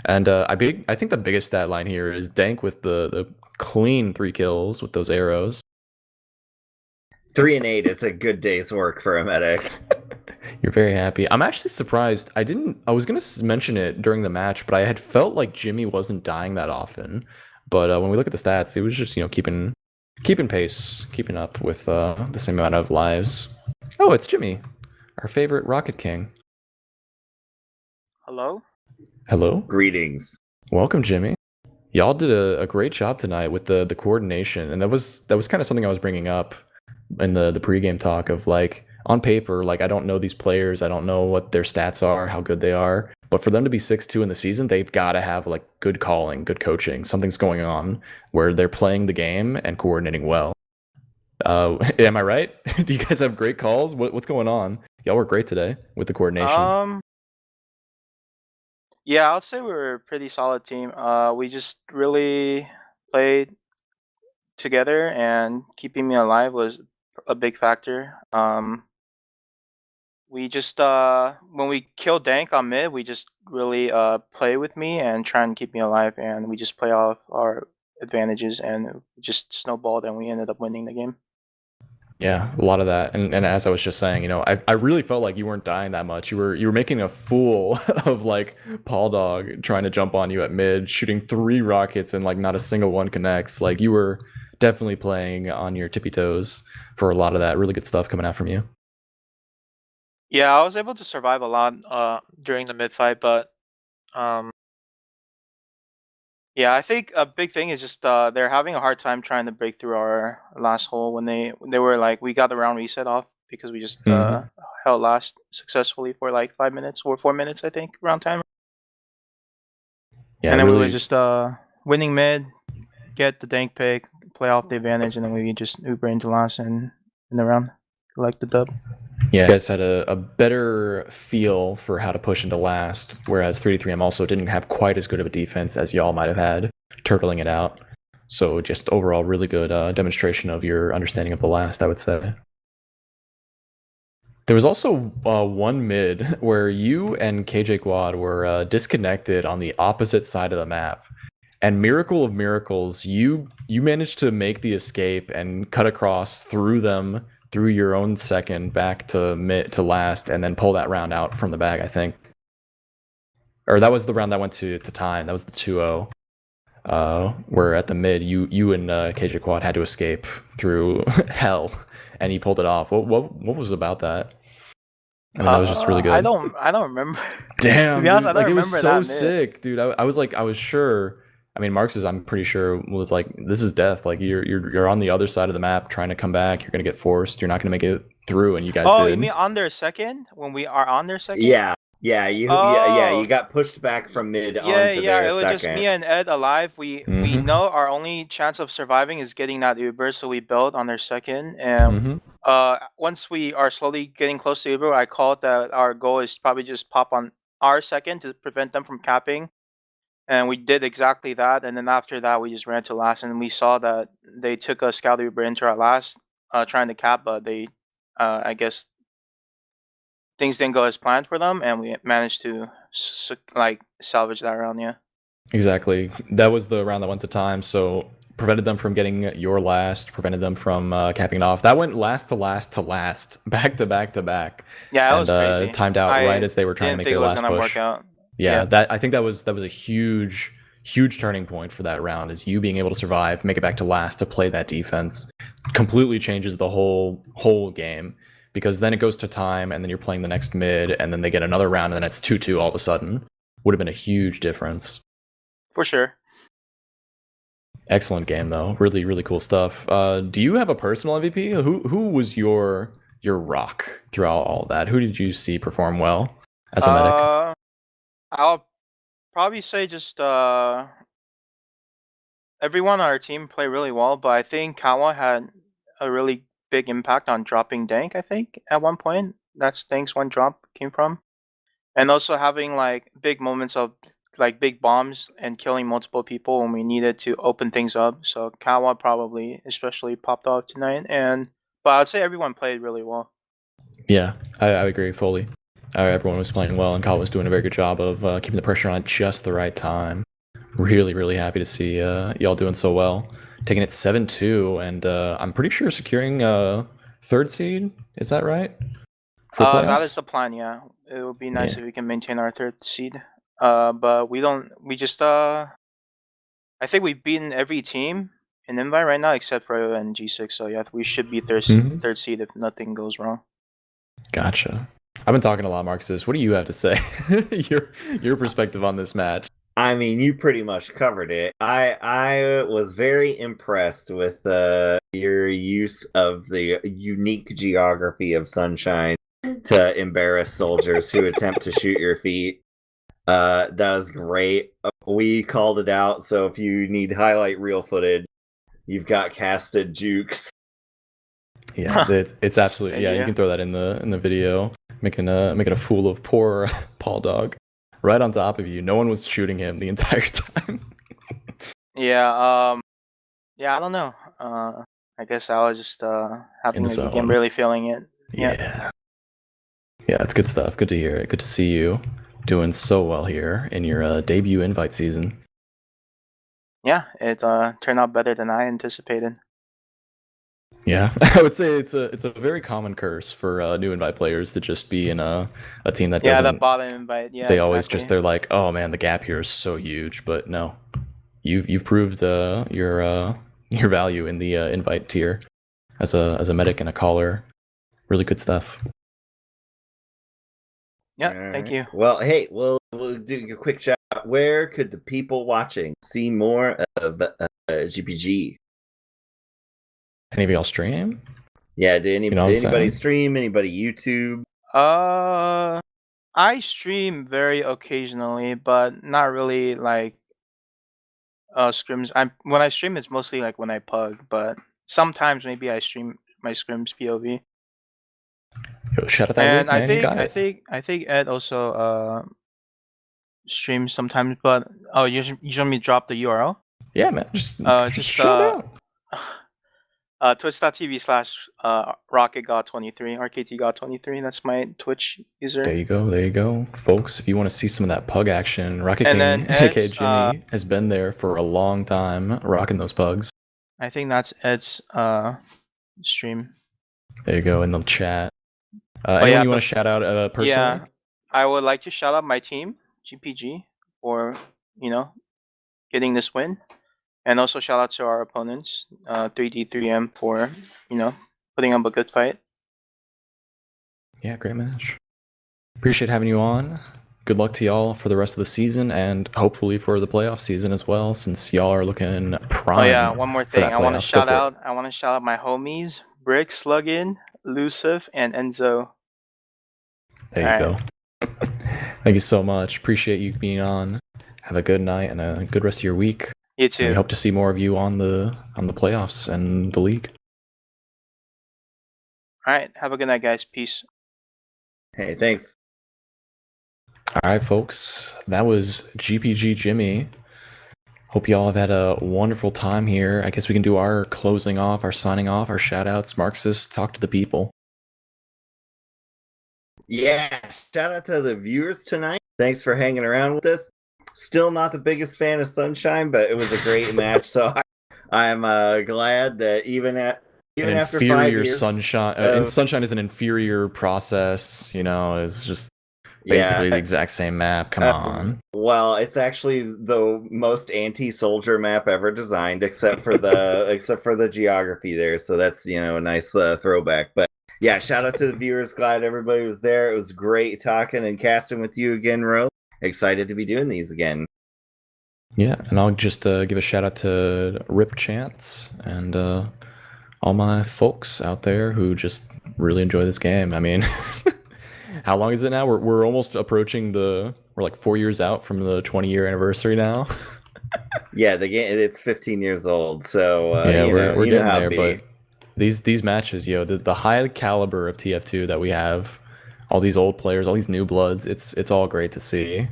And I think the biggest stat line here is Dank with the clean 3 kills with those arrows. 3 and 8 is a good day's work for a medic. You're very happy. I'm actually surprised. I was going to mention it during the match, but I had felt like Jimmy wasn't dying that often. But when we look at the stats, it was just, you know, keeping pace, keeping up with the same amount of lives. Oh, it's Jimmy, our favorite Rocket King. Hello? Hello. Greetings. Welcome, Jimmy. Y'all did a great job tonight with the coordination, and that was kind of something I was bringing up in the pregame talk of like on paper, like I don't know these players, I don't know what their stats are, how good they are, but for them to be 6-2 in the season, they've got to have like good calling, good coaching. Something's going on where they're playing the game and coordinating well. Am I right? Do you guys have great calls? What's going on? Y'all were great today with the coordination. Yeah, I would say we're a pretty solid team. We just really played together, and keeping me alive was a big factor. We just when we kill Dank on mid, we just really play with me and try and keep me alive, and we just play off our advantages and just snowballed, and we ended up winning the game. Yeah, a lot of that, and as I was just saying, I really felt like you weren't dying that much. You were making a fool of like Paul Dog trying to jump on you at mid, shooting 3 rockets and like not a single one connects. Like you were definitely playing on your tippy toes for a lot of that. Really good stuff coming out from you. Yeah, I was able to survive a lot during the mid fight, but yeah, I think a big thing is just they're having a hard time trying to break through our last hole when they were like we got the round reset off because we just held last successfully for like 5 minutes or 4 minutes, I think, round time. Yeah, And then really, we were just winning mid, get the dank pick, play off the advantage, and then we just Uber into last and in the round collect the dub. Yeah, you guys had a better feel for how to push into last, whereas 3D3M also didn't have quite as good of a defense as y'all might have had, turtling it out. So just overall really good demonstration of your understanding of the last, I would say. There was also one mid where you and KJ Quad were disconnected on the opposite side of the map. And miracle of miracles, you managed to make the escape and cut across through them, through your own second back to mid to last, and then pull that round out from the bag, I think. Or that was the round that went to time. That was the 2-0. Where at the mid, you and KJ Quad had to escape through hell, and he pulled it off. What was about that? I mean, that was just really good. I don't remember. Damn, to be honest, dude, I don't like it was remember so that sick, dude. I was sure. I mean, Marxist, I'm pretty sure was like, this is death. Like you're on the other side of the map trying to come back. You're gonna get forced. You're not gonna make it through, and you guys did. You mean on their second? When we are on their second? Yeah, you got pushed back from mid onto their It was second. just me and Ed alive. We know our only chance of surviving is getting that Uber, so we built on their second. And once we are slowly getting close to Uber, I called that our goal is probably just pop on our second to prevent them from capping. And we did exactly that. And then after that, we just ran to last, and we saw that they took a scout Uber into our last, trying to cap, but they, I guess, things didn't go as planned for them, and we managed to like salvage that round. Yeah. Exactly. That was the round that went to time, so prevented them from getting your last, prevented them from capping it off. That went last to last to last, back to back to back. Yeah, that was crazy. Timed out right as they were trying to make their last push. Work out. Yeah, I think that was a huge turning point for that round, is you being able to survive, make it back to last, to play that defense. Completely changes the whole game, because then it goes to time, and then you're playing the next mid, and then they get another round, and then it's 2-2 all of a sudden. Would have been a huge difference. For sure. Excellent game, though. Really, really cool stuff. Do you have a personal MVP? Who was your rock throughout all of that? Who did you see perform well as a medic? I'll probably say just everyone on our team played really well, but I think Kawa had a really big impact on dropping Dank, I think, at one point. That's Dank's one drop came from. And also having like big moments of like big bombs and killing multiple people when we needed to open things up. So Kawa probably especially popped off tonight, but I'd say everyone played really well. Yeah, I agree fully. Everyone was playing well, and Kawa was doing a very good job of keeping the pressure on at just the right time. Really, really happy to see y'all doing so well. Taking it 7-2, and I'm pretty sure securing third seed. Is that right? That is the plan, yeah. It would be nice if we can maintain our third seed. But we don't. We just I think we've beaten every team in Invite right now except for and G6. So yeah, we should be third seed if nothing goes wrong. Gotcha. I've been talking a lot, Marxist. What do you have to say? Your perspective on this match. I mean, you pretty much covered it. I was very impressed with your use of the unique geography of Sunshine to embarrass soldiers who attempt to shoot your feet. That was great. We called it out, so if you need highlight reel footage, you've got casted jukes. Yeah, it's absolutely Yeah. You can throw that in the video, making a fool of poor Paul Dog, right on top of you. No one was shooting him the entire time. Yeah. Yeah. I don't know. I guess I was just having a good game, really feeling it. Yeah. Yeah, it's good stuff. Good to hear it. Good to see you doing so well here in your debut invite season. Yeah, it turned out better than I anticipated. Yeah, I would say it's a very common curse for new invite players to just be in a team that doesn't. Yeah, the bottom invite. Yeah, they always just they're like, oh man, the gap here is so huge. But no, you've proved your value in the invite tier as a medic and a caller. Really good stuff. Yeah, thank you. Well, hey, we'll do a quick shout out. Where could the people watching see more of GPG? Any of y'all stream? Yeah, did anybody stream? Anybody YouTube? I stream very occasionally, but not really like scrims. When I stream, it's mostly like when I pug, but sometimes maybe I stream my scrims POV. Yo, shout out that and link, man. I think Ed also streams sometimes, but you want me to drop the URL? Yeah, man. Just shout out. Twitch.tv/RocketGod23, RKTGod23. That's my Twitch user. There you go, folks. If you want to see some of that pug action, Rocket King, aka Jimmy, has been there for a long time, rocking those pugs. I think that's Ed's stream. There you go in the chat. Anyone you want to shout out personally? Yeah, I would like to shout out my team, GPG, for getting this win. And also shout out to our opponents, 3D3M, for putting up a good fight. Yeah, great match. Appreciate having you on. Good luck to y'all for the rest of the season and hopefully for the playoff season as well, since y'all are looking prime. Oh yeah, one more thing. I want to shout out my homies, Brick, Slugin, Luciv, and Enzo. There you go. Thank you so much. Appreciate you being on. Have a good night and a good rest of your week. You too. And we hope to see more of you on the playoffs and the league. All right. Have a good night, guys. Peace. Hey, thanks. All right, folks. That was GPG Jimmy. Hope y'all have had a wonderful time here. I guess we can do our closing off, our signing off, our shout outs. Marxist, talk to the people. Yeah, shout out to the viewers tonight. Thanks for hanging around with us. Still not the biggest fan of Sunshine, but it was a great match. So I'm glad that even after 5 years, Sunshine is an inferior process. It's just basically the exact same map. Come on. Well, it's actually the most anti-soldier map ever designed, except for the geography there. So that's a nice throwback. But yeah, shout out to the viewers. Glad everybody was there. It was great talking and casting with you again, Ro. Excited to be doing these again. Yeah, and I'll just give a shout out to Rip Chance and all my folks out there who just really enjoy this game. I mean, how long is it now? We're almost approaching we're like 4 years out from the 20-year anniversary now. Yeah, the game, it's 15 years old, so we're getting there. But these matches, the high caliber of TF2 that we have. All these old players, all these new bloods, it's all great to see.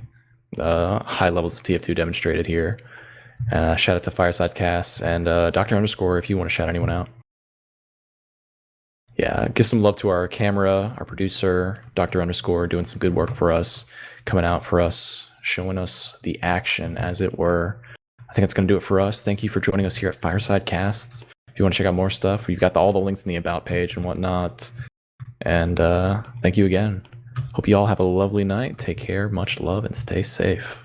High levels of TF2 demonstrated here. Shout out to Fireside Casts and Dr. Underscore if you want to shout anyone out. Yeah, give some love to our camera, our producer, Dr. Underscore, doing some good work for us, coming out for us, showing us the action, as it were. I think that's going to do it for us. Thank you for joining us here at Fireside Casts. If you want to check out more stuff, we've got all the links in the About page and whatnot. And thank you again. Hope you all have a lovely night. Take care, much love, and stay safe.